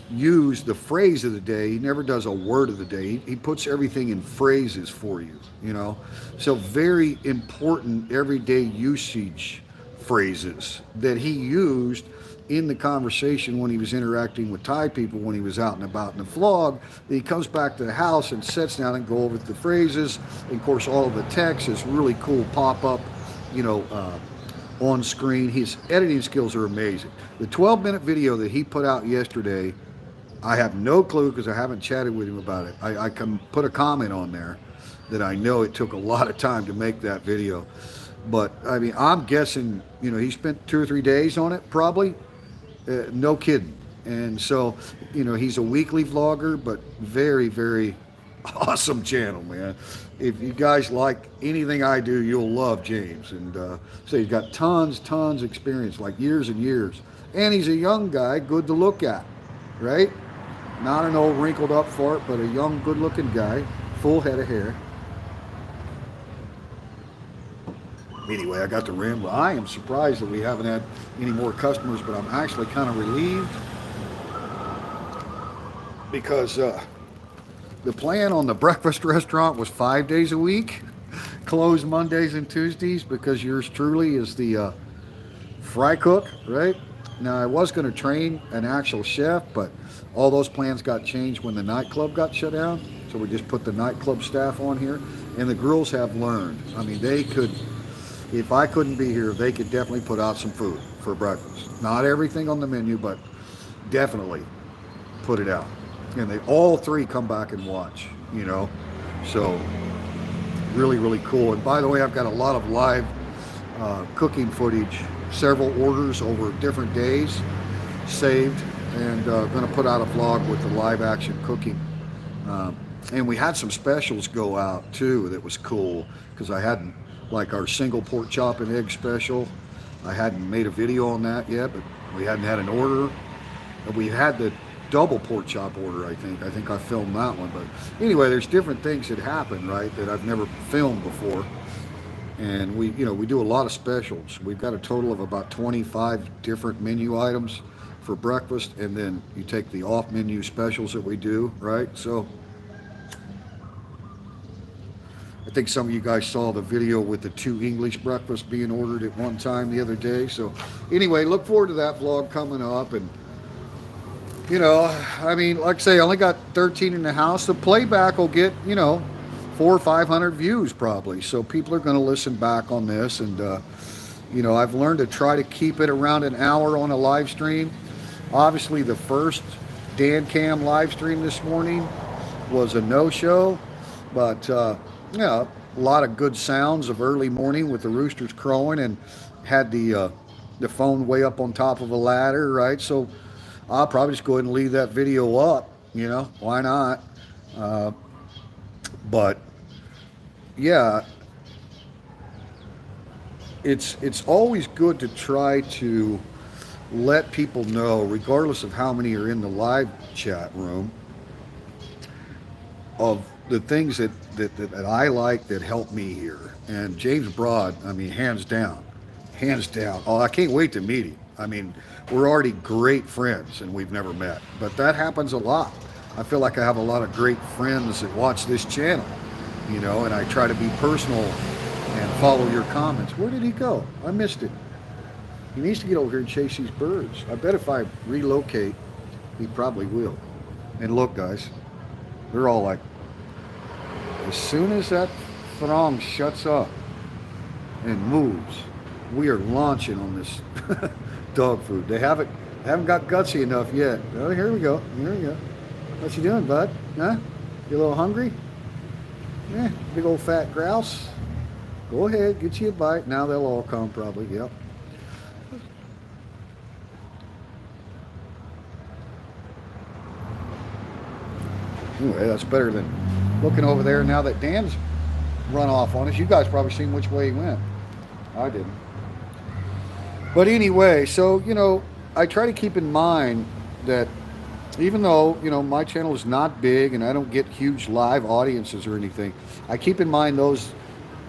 use the phrase of the day. He never does a word of the day. He puts everything in phrases for you, you know. So very important everyday usage phrases that he used in the conversation when he was interacting with Thai people, when he was out and about in the vlog. He comes back to the house and sits down and go over the phrases. And of course, all of the text is really cool pop-up, you know, on screen. His editing skills are amazing. The 12-minute video that he put out yesterday, I have no clue because I haven't chatted with him about it. I can put a comment on there that I know it took a lot of time to make that video. But I mean, I'm guessing, you know, he spent 2 or 3 days on it, probably. No kidding. And so, you know, he's a weekly vlogger, but very, very awesome channel, man. If you guys like anything I do, you'll love James. And so he's got tons experience, like years and years. And he's a young guy, good to look at, right? Not an old wrinkled up fart, but a young, good looking guy, full head of hair. Anyway, I got to ramble. I am surprised that we haven't had any more customers, but I'm actually kind of relieved because the plan on the breakfast restaurant was 5 days a week, closed Mondays and Tuesdays, because yours truly is the fry cook, right? Now, I was going to train an actual chef, but all those plans got changed when the nightclub got shut down. So we just put the nightclub staff on here, and the girls have learned. I mean, they could, if I couldn't be here, they could definitely put out some food for breakfast. Not everything on the menu, but definitely put it out. And they all 3 come back and watch, you know. So really, really cool. And by the way, I've got a lot of live cooking footage, several orders over different days saved, and going to put out a vlog with the live action cooking. And we had some specials go out too that was cool, because I hadn't, like our single pork chop and egg special, I hadn't made a video on that yet, but we hadn't had an order. And we had the double pork chop order, I think I filmed that one. But anyway, there's different things that happen, right, that I've never filmed before. And we do a lot of specials. We've got a total of about 25 different menu items for breakfast, and then you take the off menu specials that we do, right? So I think some of you guys saw the video with the 2 English breakfasts being ordered at one time the other day. So anyway, look forward to that vlog coming up. And you know, I mean, like I say, I only got 13 in the house. The playback will get, you know, 400 or 500 views probably. So people are going to listen back on this. And, you know, I've learned to try to keep it around an hour on a live stream. Obviously, the first Dan Cam live stream this morning was a no-show. But yeah, a lot of good sounds of early morning with the roosters crowing, and had the phone way up on top of a ladder, right? So I'll probably just go ahead and leave that video up. You know, why not? Uh, but yeah, it's always good to try to let people know, regardless of how many are in the live chat room, of the things that I like that help me here. And James Broad, I mean, hands down, hands down. Oh, I can't wait to meet him. I mean, we're already great friends and we've never met, but that happens a lot. I feel like I have a lot of great friends that watch this channel, you know, and I try to be personal and follow your comments. Where did he go? I missed it. He needs to get over here and chase these birds. I bet if I relocate, he probably will. And look, guys, they're all like, as soon as that throng shuts up and moves, we are launching on this dog food. They haven't got gutsy enough yet. Oh, here we go. Here we go. What you doing, bud? Huh? You a little hungry? Yeah, big old fat grouse. Go ahead, get you a bite. Now they'll all come probably. Yep. Anyway, that's better than looking over there now that Dan's run off on us. You guys probably seen which way he went. I didn't. But anyway, so, you know, I try to keep in mind that even though, you know, my channel is not big and I don't get huge live audiences or anything, I keep in mind those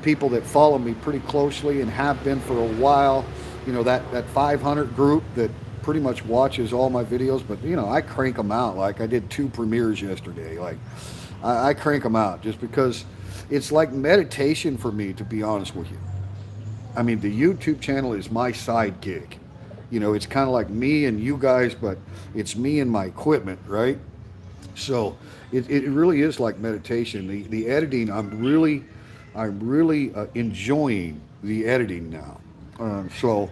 people that follow me pretty closely and have been for a while. You know, that 500 group that pretty much watches all my videos, but, you know, I crank them out. Like I did 2 premieres yesterday. Like I crank them out just because it's like meditation for me, to be honest with you. I mean, the YouTube channel is my side gig. You know, it's kind of like me and you guys, but it's me and my equipment, right? So it really is like meditation. The editing, I'm really enjoying the editing now. So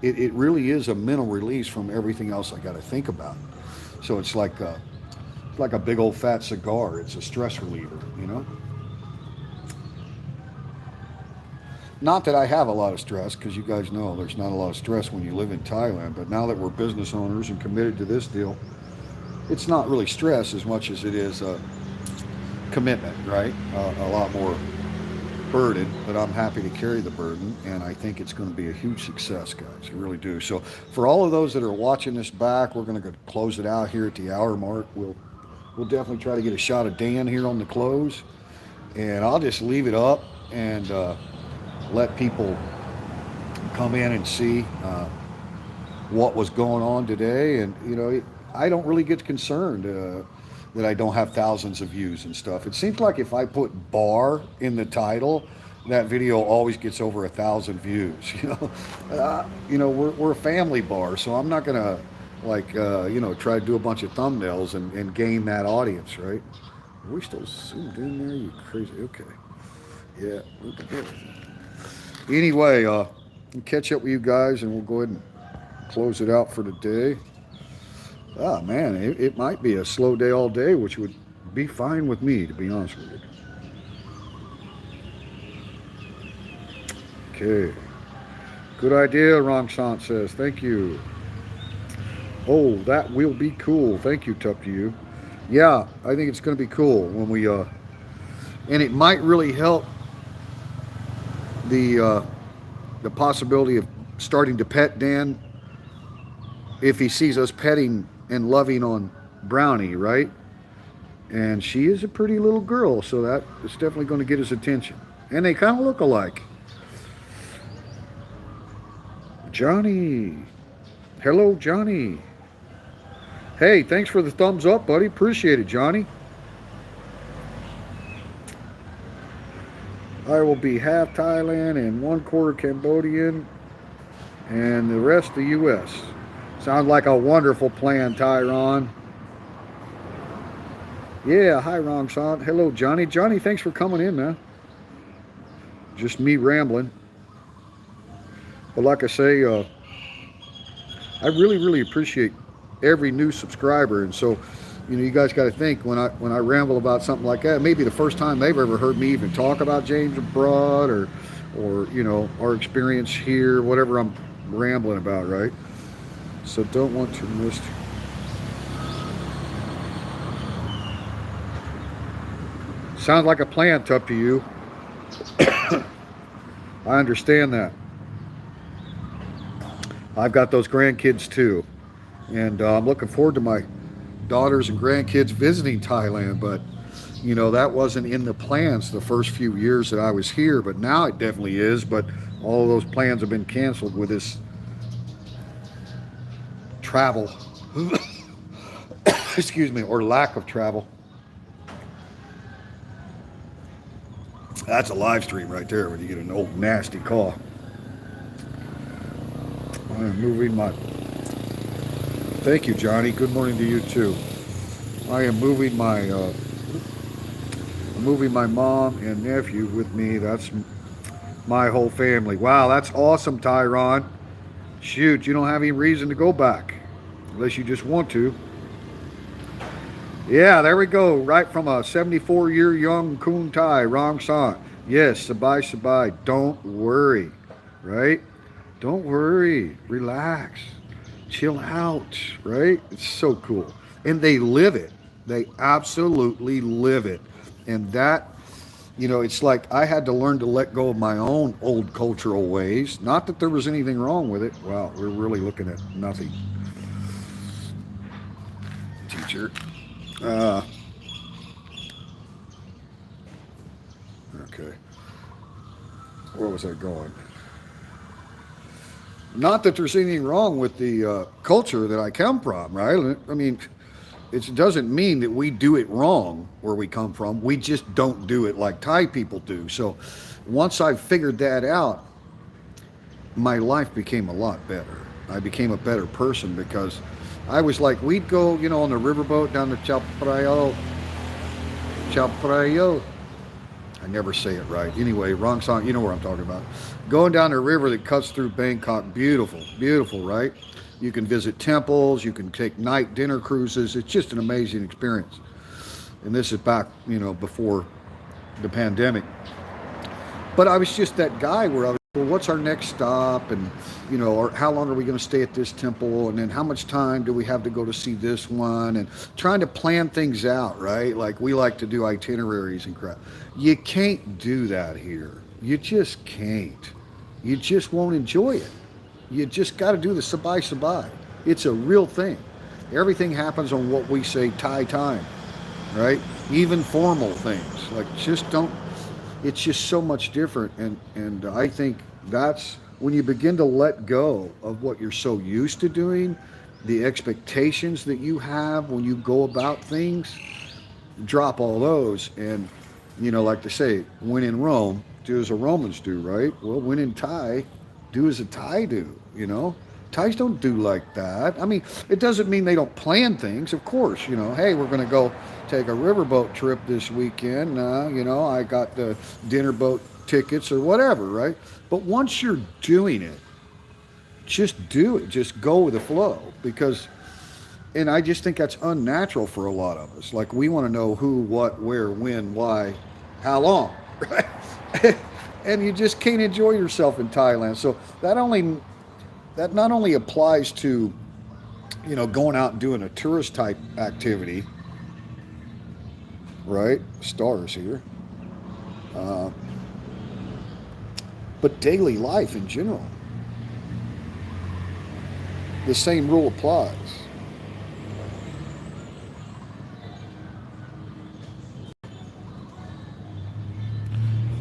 it really is a mental release from everything else I got to think about. So it's like a big old fat cigar. It's a stress reliever, you know? Not that I have a lot of stress, because you guys know there's not a lot of stress when you live in Thailand, but now that we're business owners and committed to this deal, it's not really stress as much as it is commitment, right? A lot more burden, but I'm happy to carry the burden, and I think it's going to be a huge success, guys. I really do. So for all of those that are watching this back, we're going to close it out here at the hour mark. We'll definitely try to get a shot of Dan here on the close, and I'll just leave it up and let people come in and see what was going on today. And, you know, I don't really get concerned that I don't have thousands of views and stuff. It seems like if I put bar in the title, that video always gets over 1,000 views. You know, we're a family bar, so I'm not gonna like you know, try to do a bunch of thumbnails and gain that audience, right? Are we still zoomed in there? You crazy? Okay. Yeah. Anyway, I'll catch up with you guys, and we'll go ahead and close it out for today. Ah, man, it might be a slow day all day, which would be fine with me, to be honest with you. Okay. Good idea, Rongshant says. Thank you. Oh, that will be cool. Thank you, Tuck to you. Yeah, I think it's going to be cool when we, and it might really help the possibility of starting to pet Dan if he sees us petting and loving on Brownie, right? And she is a pretty little girl, so that is definitely going to get his attention. And they kind of look alike. Johnny. Hello, Johnny. Hey, thanks for the thumbs up, buddy. Appreciate it, Johnny. I will be half Thailand and 1/4 Cambodian and the rest the U.S. Sounds like a wonderful plan, Tyron. Yeah, hi, Rongsan. Hello, Johnny. Johnny, thanks for coming in, man. Just me rambling. But like I say, I really appreciate every new subscriber. And so You know, you guys got to think when I ramble about something like that, maybe the first time they've ever heard me even talk about James abroad or you know our experience here, whatever I'm rambling about, right? So don't want to miss. Sounds like a plan, up to you. I understand that. I've got those grandkids too, and I'm looking forward to my daughters and grandkids visiting Thailand. But you know that wasn't in the plans the first few years that I was here, but now it definitely is. But all of those plans have been canceled with this travel, excuse me, or lack of travel. That's a live stream right there when you get an old nasty call. I'm moving my. Thank you, Johnny. Good morning to you too. I am moving my mom and nephew with me. That's my whole family. Wow, that's awesome, Tyron. Shoot, you don't have any reason to go back unless you just want to. Yeah, there we go. Right from a 74-year young Kun Thai, Rong San. Yes, sabai sabai. Don't worry, right? Don't worry. Relax. Chill out, right? It's so cool. And they live it. They absolutely live it. And that, you know, it's like I had to learn to let go of my own old cultural ways. Not that there was anything wrong with it. Wow, we're really looking at nothing. Teacher. Uh, okay. Where was I going? Not that there's anything wrong with the culture that I come from, right? I mean, it doesn't mean that we do it wrong where we come from. We just don't do it like Thai people do. So once I figured that out, my life became a lot better. I became a better person because I was like, we'd go, you know, on the riverboat down to Chaprayo. I never say it right. Anyway, wrong song. You know where I'm talking about. Going down the river that cuts through Bangkok. Beautiful, beautiful, right? You can visit temples. You can take night dinner cruises. It's just an amazing experience. And this is back, you know, before the pandemic. But I was just that guy where I was, well, what's our next stop? And, you know, or how long are we going to stay at this temple? And then how much time do we have to go to see this one? And trying to plan things out, right? Like we like to do itineraries and crap. You can't do that here. You just can't. You just won't enjoy it. You just got to do the sabai sabai. It's a real thing. Everything happens on what we say Thai time, right? Even formal things. Like just don't, it's just so much different. And I think that's when you begin to let go of what you're so used to doing, the expectations that you have when you go about things, drop all those. And, you know, like they say, when in Rome, do as the Romans do, right? Well, when in Thai, do as a Thai do, you know? Thais don't do like that. I mean, it doesn't mean they don't plan things, of course, you know. Hey, we're going to go take a riverboat trip this weekend. You know, I got the dinner boat tickets or whatever, right? But once you're doing it, just do it. Just go with the flow because, and I just think that's unnatural for a lot of us. Like we want to know who, what, where, when, why, how long, right? And you just can't enjoy yourself in Thailand. So that not only applies to, you know, going out and doing a tourist type activity, right? Stars here. But daily life in general. The same rule applies.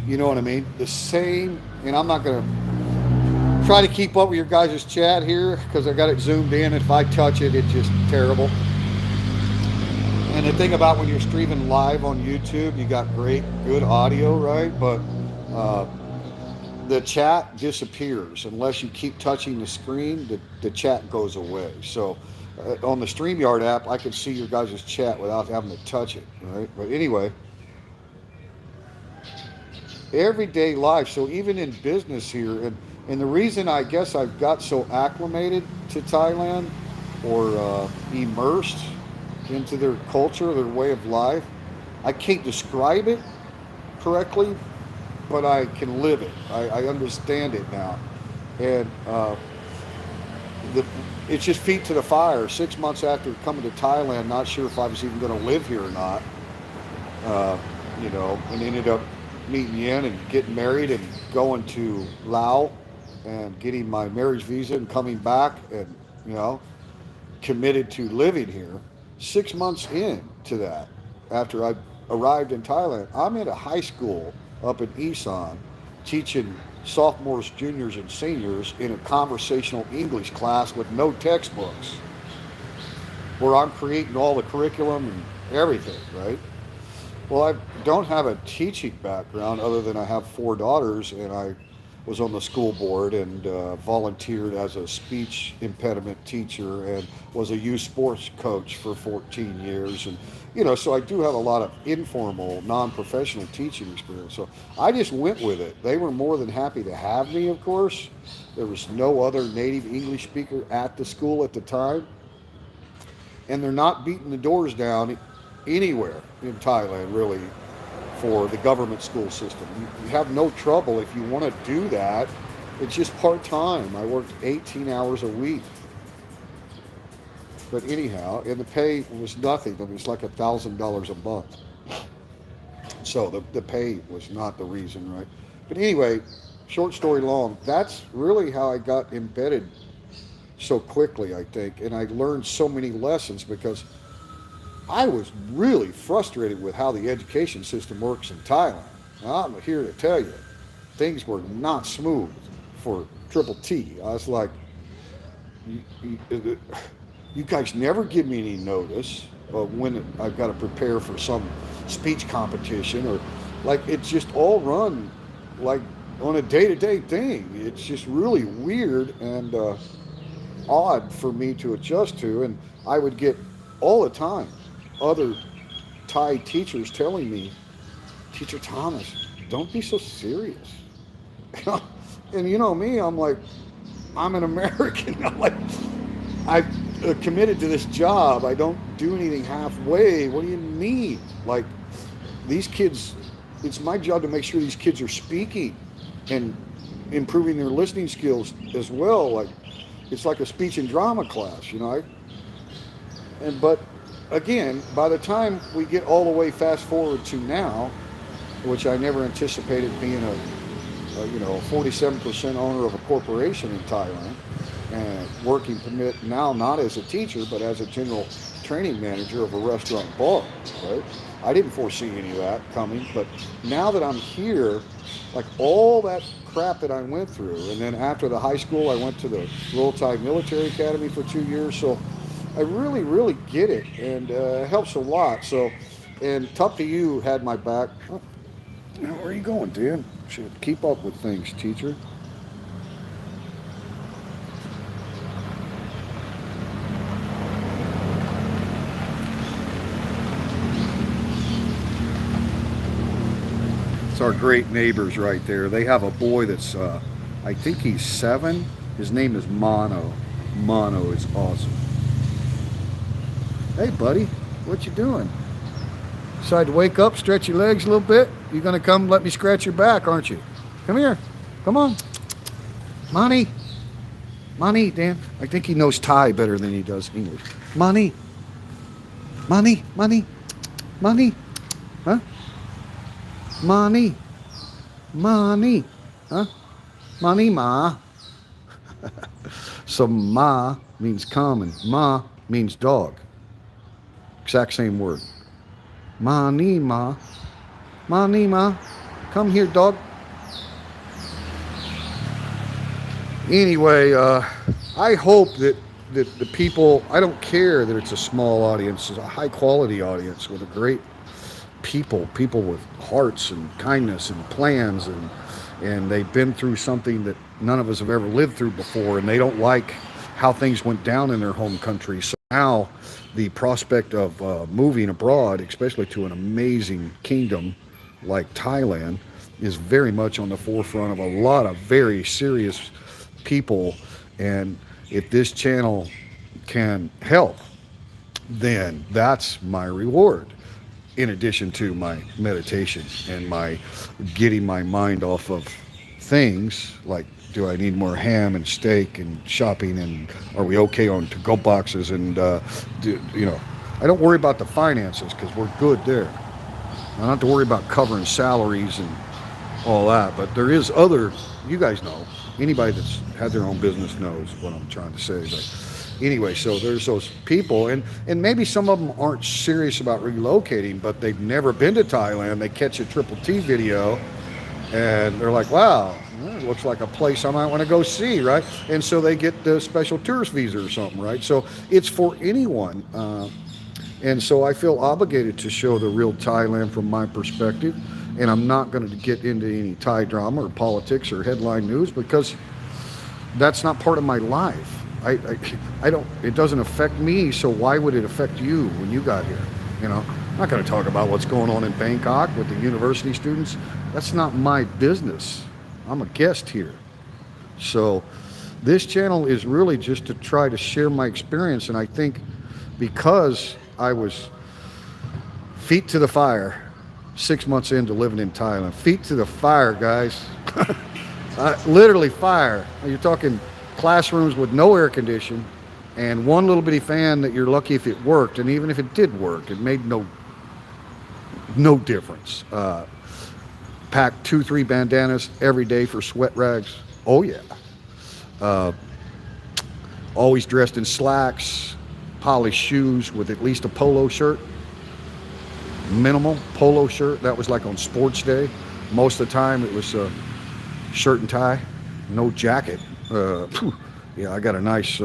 You know what I mean? The same, and I'm not going to try to keep up with your guys' chat here because I got it zoomed in. If I touch it, it's just terrible. And the thing about when you're streaming live on YouTube, you got great, good audio, right? But the chat disappears unless you keep touching the screen. The chat goes away. So on the StreamYard app, I can see your guys' chat without having to touch it, right? But anyway, everyday life. So even in business here, and the reason I guess I've got so acclimated to Thailand or immersed into their culture, their way of life. I can't describe it correctly, but I can live it. I understand it now. And the, it's just feet to the fire. 6 months after coming to Thailand, not sure if I was even going to live here or not, uh, and ended up meeting Yen and getting married and going to Laos and getting my marriage visa and coming back and, you know, committed to living here. 6 months into that, after I arrived in Thailand, I'm at a high school up in Isan teaching sophomores, juniors, and seniors in a conversational English class with no textbooks, where I'm creating all the curriculum and everything, right? Well, I don't have a teaching background other than I have 4 daughters, and I was on the school board and volunteered as a speech impediment teacher and was a youth sports coach for 14 years. And, so I do have a lot of informal, non professional teaching experience. So I just went with it. They were more than happy to have me, of course. There was no other native English speaker at the school at the time. And they're not beating the doors down anywhere in Thailand, really, for the government school system. You have no trouble if you want to do that. It's just part-time. I worked 18 hours a week. But anyhow, and the pay was nothing. I mean, it's like $1,000 a month. So the pay was not the reason, right? But anyway, short story long, that's really how I got embedded so quickly, I think. And I learned so many lessons because I was really frustrated with how the education system works in Thailand. Now, I'm here to tell you, things were not smooth for Triple T. I was like, you guys never give me any notice of when I've got to prepare for some speech competition, or like it's just all run like on a day-to-day thing. It's just really weird and odd for me to adjust to. And I would get all the time other Thai teachers telling me, Teacher Thomas, don't be so serious. And you know me, I'm like, I'm an American. I'm like, I've committed to this job. I don't do anything halfway. What do you mean? Like, these kids, it's my job to make sure these kids are speaking and improving their listening skills as well. Like, it's like a speech and drama class, but again, by the time we get all the way fast forward to now, which I never anticipated being a 47% owner of a corporation in Thailand, and working permit now not as a teacher but as a general training manager of a restaurant bar, right? I didn't foresee any of that coming, but now that I'm here, like all that crap that I went through, and then after the high school I went to the Royal Thai Military Academy for 2 years, so I really, really get it, and it helps a lot. So, and Tough to You had my back. Oh, where are you going, Dan? Should keep up with things, teacher. It's our great neighbors right there. They have a boy that's, I think he's 7. His name is Mono. Mono is awesome. Hey, buddy, what you doing? Decide to wake up, stretch your legs a little bit? You're going to come let me scratch your back, aren't you? Come here. Come on. Money. Money, Dan. I think he knows Thai better than he does English. Money. Money. Money. Money. Huh? Money. Money. Huh? Money, ma. So ma means come and ma means dog. Exact same word. Money, ma. Money, ma. Come here, dog. Anyway, I hope that the people, I don't care that it's a small audience, it's a high quality audience with a great people with hearts and kindness and plans, and they've been through something that none of us have ever lived through before, and they don't like how things went down in their home country. So now the prospect of moving abroad, especially to an amazing kingdom like Thailand, is very much on the forefront of a lot of very serious people. And if this channel can help then that's my reward. In addition to my meditation and my getting my mind off of things like, do I need more ham and steak and shopping, and are we okay on to-go boxes, and I don't worry about the finances because we're good there. I don't have to worry about covering salaries and all that, but there is other, you guys know, anybody that's had their own business knows what I'm trying to say. But anyway, so there's those people, and maybe some of them aren't serious about relocating, but they've never been to Thailand. They catch a Triple T video, and they're like, wow, it looks like a place I might want to go see, right? And so they get the special tourist visa or something, right? So it's for anyone. And so I feel obligated to show the real Thailand from my perspective. And I'm not going to get into any Thai drama or politics or headline news because that's not part of my life. I don't, it doesn't affect me, so why would it affect you when you got here? I'm not going to talk about what's going on in Bangkok with the university students. That's not my business. I'm a guest here. So this channel is really just to try to share my experience, and I think because I was feet to the fire 6 months into living in Thailand. Feet to the fire, guys. Literally fire. You're talking classrooms with no air conditioning and one little bitty fan that you're lucky if it worked. And even if it did work, it made no difference. Pack 2-3 bandanas every day for sweat rags. Oh yeah. Always dressed in slacks, polished shoes with at least a polo shirt. Minimal polo shirt. That was like on sports day. Most of the time it was shirt and tie, no jacket. Yeah, I got a nice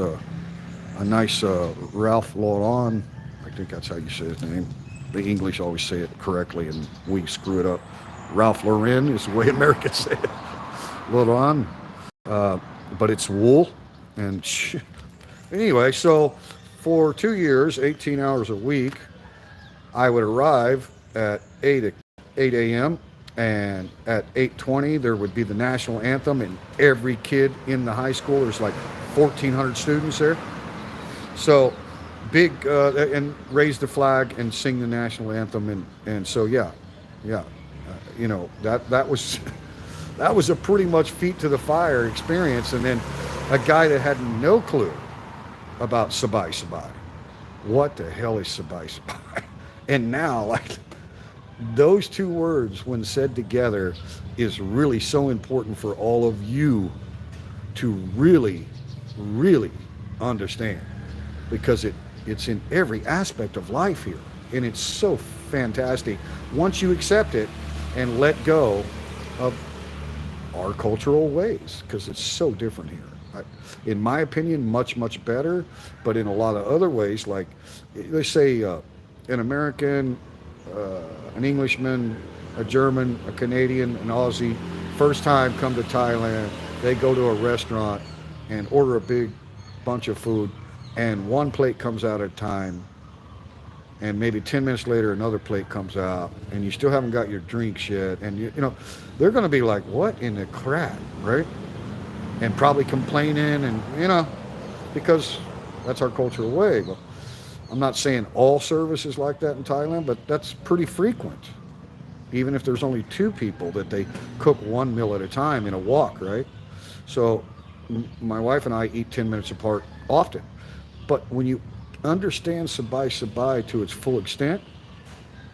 Ralph Lauren. I think that's how you say his name. The English always say it correctly and we screw it up. Ralph Lauren is the way Americans say it. Lauren. But it's wool. And anyway, so for 2 years, 18 hours a week, I would arrive at 8 a.m. and at 8:20 there would be the national anthem, and every kid in the high school, there's like 1,400 students there. So big, and raise the flag and sing the national anthem, and so yeah, that was that was a pretty much feet to the fire experience. And then a guy that had no clue about Sabai Sabai. What the hell is Sabai Sabai? And now, like, those two words, when said together, is really so important for all of you to really, really understand, because it's in every aspect of life here, and it's so fantastic once you accept it and let go of our cultural ways, because it's so different here. In my opinion, much, much better, but in a lot of other ways, like, let's say, an American, an Englishman, a German, a Canadian, an Aussie, first time come to Thailand, they go to a restaurant and order a big bunch of food, and one plate comes out at a time, and maybe 10 minutes later another plate comes out, and you still haven't got your drinks yet, and they're going to be like, what in the crap, right? And probably complaining, and because that's our cultural way. But I'm not saying all service is like that in Thailand, but that's pretty frequent. Even if there's only 2 people, that they cook one meal at a time in a wok, right? So my wife and I eat 10 minutes apart often. But when you understand Sabai Sabai to its full extent,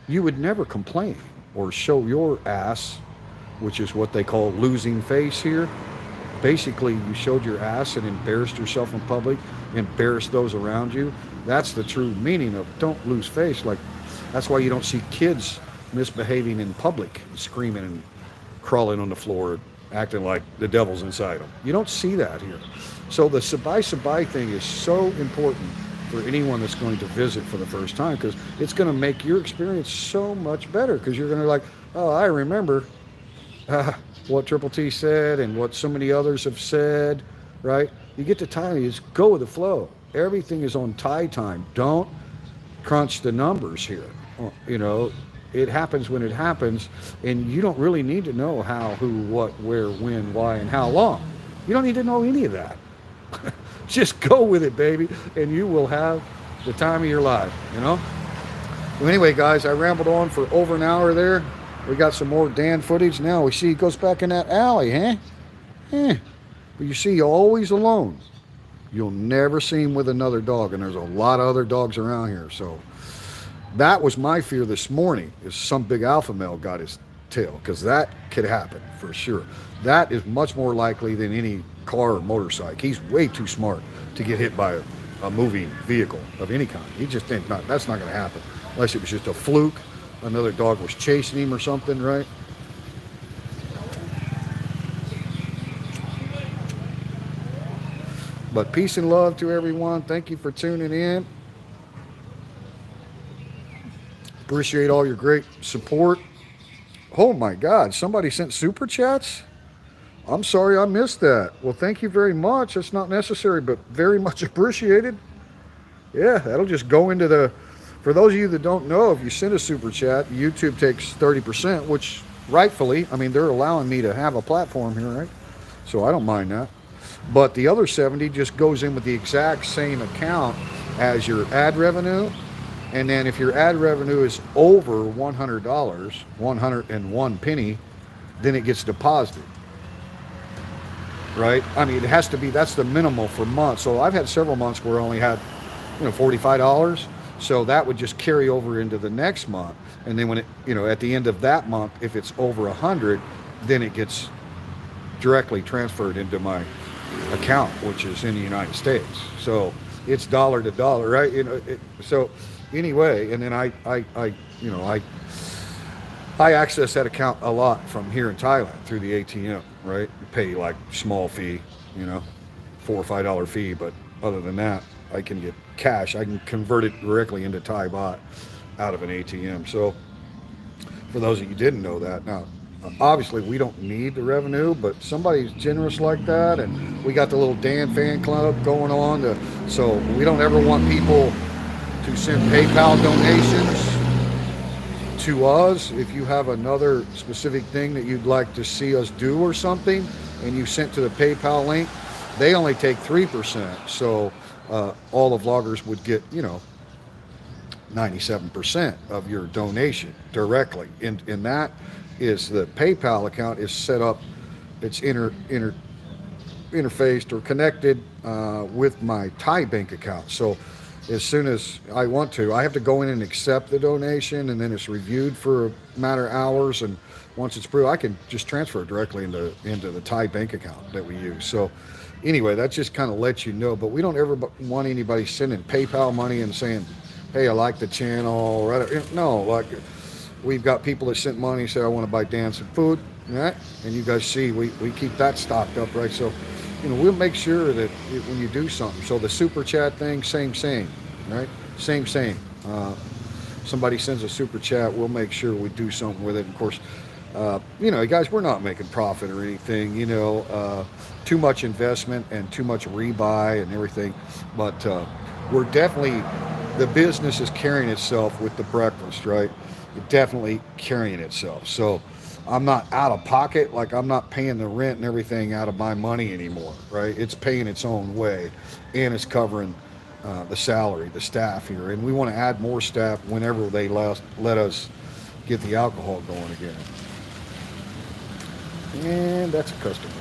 you would never complain or show your ass, which is what they call losing face here. Basically, you showed your ass and embarrassed yourself in public, embarrassed those around you. That's the true meaning of don't lose face. Like, that's why you don't see kids misbehaving in public, screaming and crawling on the floor, acting like the devil's inside them. You don't see that here. So the Sabai Sabai thing is so important for anyone that's going to visit for the first time, because it's going to make your experience so much better, because you're going to like, oh, I remember what Triple T said and what so many others have said, right? You get to Thailand, you just go with the flow. Everything is on Thai time. Don't crunch the numbers here. It happens when it happens, and you don't really need to know how, who, what, where, when, why, and how long. You don't need to know any of that. Just go with it, baby, and you will have the time of your life, you know? Well, anyway, guys, I rambled on for over an hour there. We got some more Dan footage. Now we see he goes back in that alley, huh? Eh. But you see, always alone. You'll never see him with another dog, and there's a lot of other dogs around here. So that was my fear this morning, is some big alpha male got his tail, because that could happen for sure. That is much more likely than any car or motorcycle. He's way too smart to get hit by a moving vehicle of any kind. He just think not. That's not going to happen unless it was just a fluke. Another dog was chasing him or something, right? But peace and love to everyone. Thank you for tuning in. Appreciate all your great support. Oh my God, somebody sent super chats? I'm sorry I missed that. Well, thank you very much. It's not necessary, but very much appreciated. Yeah, that'll just go into the... For those of you that don't know, if you send a super chat, YouTube takes 30%, which rightfully, I mean, they're allowing me to have a platform here, right? So I don't mind that. But the other 70 just goes in with the exact same account as your ad revenue. And then if your ad revenue is over $100, 101 penny, then it gets deposited. Right? I mean, it has to be, that's the minimal for months. So I've had several months where I only had, $45. So that would just carry over into the next month. And then when it, at the end of that month, if it's over 100, then it gets directly transferred into my account, which is in the United States. So it's dollar to dollar, right? So anyway, and then I access that account a lot from here in Thailand through the ATM, right? You pay like small fee, $4 or $5 fee, but other than that, I can get cash. I can convert it directly into Thai baht out of an ATM. So for those of you who didn't know that, now obviously we don't need the revenue, but somebody's generous like that, and we got the little Dan fan club going on. So we don't ever want people to send PayPal donations to us. If you have another specific thing that you'd like to see us do or something, and you sent to the PayPal link, they only take 3%. So all the vloggers would get, 97% of your donation directly. And that is the PayPal account is set up, it's interfaced or connected with my Thai bank account. So as soon as I want to, I have to go in and accept the donation, and then it's reviewed for a matter of hours, and once it's approved, I can just transfer it directly into the Thai bank account that we use. So anyway, that just kind of lets you know, but we don't ever want anybody sending PayPal money and saying, hey, I like the channel, right? No, like we've got people that sent money and say, I want to buy Dan some food, right? And you guys see, we keep that stocked up, right? So, we'll make sure that when you do something, so the super chat thing, same, right? Same. Somebody sends a super chat, we'll make sure we do something with it. Of course, guys, we're not making profit or anything, too much investment and too much rebuy and everything. But we're definitely, the business is carrying itself with the breakfast, right? Definitely carrying itself. So I'm not out of pocket, like I'm not paying the rent and everything out of my money anymore, right? It's paying its own way, and it's covering the salary, the staff here. And we want to add more staff whenever they let us get the alcohol going again. And that's a customer.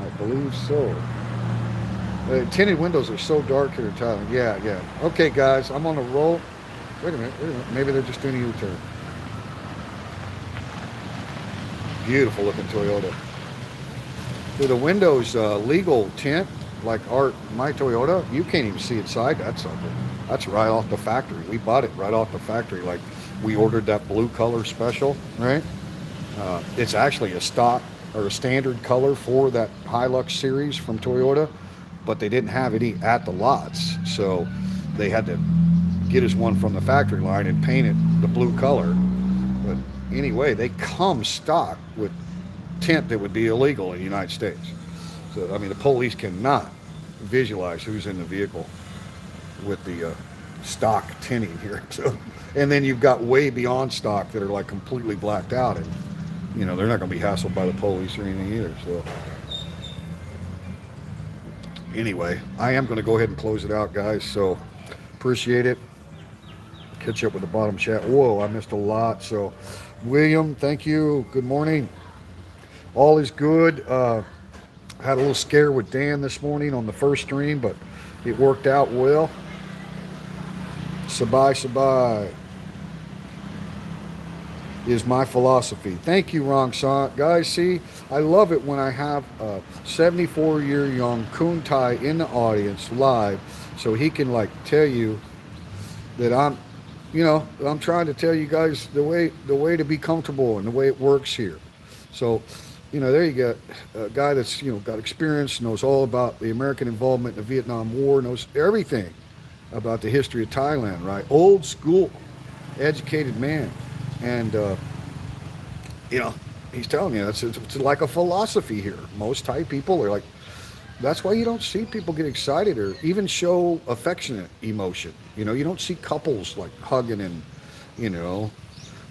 I believe so. Tinted windows are so dark here in Thailand. Yeah. Okay, guys, I'm on a roll. Wait a minute. Maybe they're just doing a U-turn. Beautiful looking Toyota. So the windows legal tint, like my Toyota, you can't even see inside that sucker. That's right off the factory. We bought it right off the factory. Like we ordered that blue color special, right? It's actually a stock or a standard color for that Hilux series from Toyota, but they didn't have any at the lots. So they had to get us one from the factory line and paint it the blue color. But anyway, they come stock with tint that would be illegal in the United States. So, I mean, the police cannot visualize who's in the vehicle with the stock tinting here. So, and then you've got way beyond stock that are like completely blacked out. And, you know, they're not going to be hassled by the police or anything either. So anyway, I am going to go ahead and close it out, guys. So appreciate it. Catch up with the bottom chat. Whoa, I missed a lot. So William, thank you. Good morning. All is good. Had a little scare with Dan this morning on the first stream, but it worked out well. Sabai Sabai is my philosophy. Thank you, Rong Sant. Guys, see, I love it when I have a 74-year young Kun Tai in the audience live, so he can like tell you that I'm trying to tell you guys the way to be comfortable and the way it works here. So, you know, there you got a guy that's, you know, got experience, knows all about the American involvement in the Vietnam War, knows everything about the history of Thailand, right? Old school, educated man. And, you know, he's telling you, it's like a philosophy here. Most Thai people are like, that's why you don't see people get excited or even show affectionate emotion. You know, you don't see couples like hugging and, you know,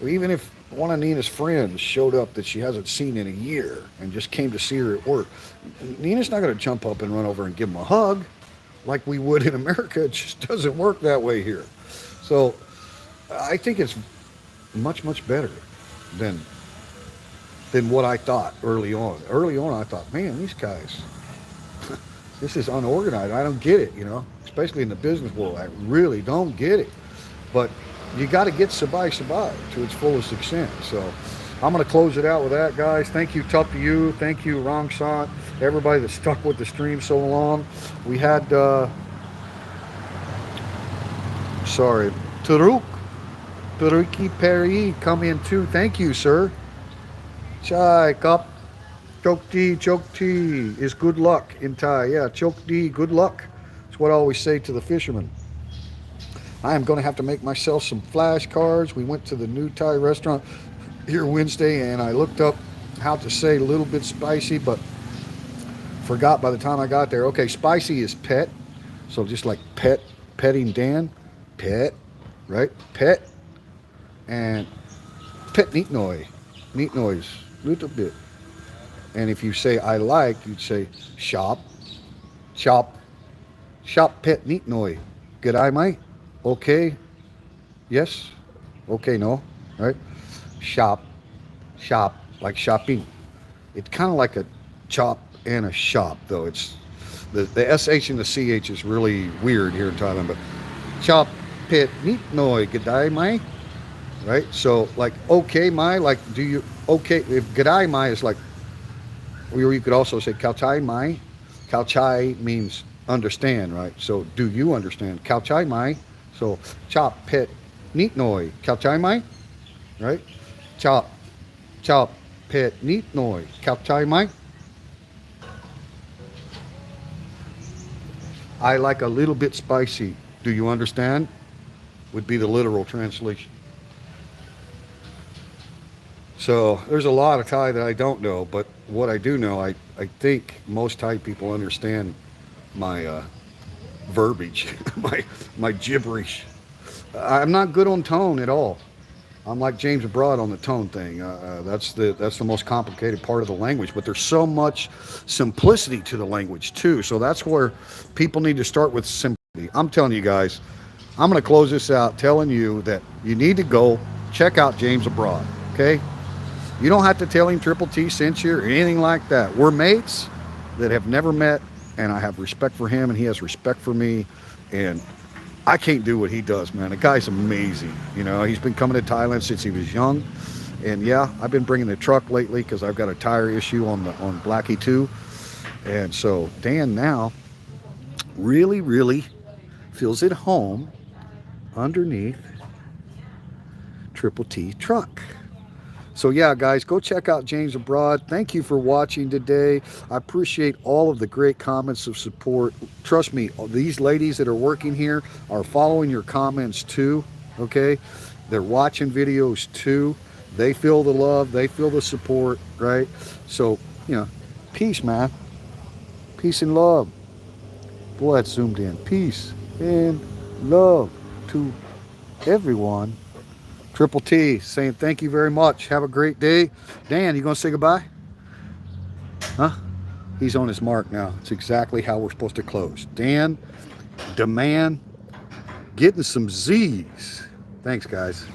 or even if one of Nina's friends showed up that she hasn't seen in a year and just came to see her at work, Nina's not going to jump up and run over and give him a hug like we would in America. It just doesn't work that way here. So I think it's much, much better than what I thought early on. Early on, I thought, man, these guys, this is unorganized. I don't get it, you know, especially in the business world. I really don't get it. But you got to get Sabai Sabai to its fullest extent. So I'm going to close it out with that, guys. Thank you, Tough to You. Thank you, Rong Sant. Everybody that stuck with the stream so long. We had, Taruki Perry come in too. Thank you, sir. Chai Kap. Chokti is good luck in Thai. Yeah, Chokti, good luck. That's what I always say to the fishermen. I am going to have to make myself some flashcards. We went to the new Thai restaurant here Wednesday, and I looked up how to say a little bit spicy, but forgot by the time I got there. Okay, spicy is pet. So just like petting Dan. Pet, right? Pet. And pet neat noise. Neat noise. Little bit. And if you say I like, you'd say shop pet neat noise. G'day, mate. Okay. Yes. Okay, no. Right? Shop, like shopping. It's kind of like a chop and a shop, though. It's the SH and the CH is really weird here in Thailand, but chop pet neat noise. G'day, mate. Right? So, like, okay, my, like, do you, okay, if g'day, my is like, or you could also say Khao Chai Mai. Khao Chai means understand, right? So do you understand? Khao Chai Mai. So chop pet neat noi. Khao Chai Mai. Right? Chop pet neat noi. Khao Chai Mai. I like a little bit spicy. Do you understand? Would be the literal translation. So there's a lot of Thai that I don't know, but what I do know, I think most Thai people understand my verbiage, my gibberish. I'm not good on tone at all. I'm like James Abroad on the tone thing. That's the most complicated part of the language, but there's so much simplicity to the language too. So that's where people need to start with simplicity. I'm telling you guys, I'm going to close this out telling you that you need to go check out James Abroad, okay? You don't have to tell him Triple T sent you or anything like that. We're mates that have never met, and I have respect for him, and he has respect for me, and I can't do what he does, man. The guy's amazing. You know, he's been coming to Thailand since he was young, and yeah, I've been bringing the truck lately because I've got a tire issue on Blackie 2, and so Dan now really feels at home underneath Triple T truck. So yeah, guys, go check out James Abroad. Thank you for watching today. I appreciate all of the great comments of support. Trust me, these ladies that are working here are following your comments too, okay? They're watching videos too. They feel the love. They feel the support, right? So, you know, peace, man. Peace and love. Boy, that's zoomed in. Peace and love to everyone Triple T saying thank you very much. Have a great day. Dan, you gonna say goodbye? Huh? He's on his mark now. It's exactly how we're supposed to close. Dan, demand, getting some Z's. Thanks, guys.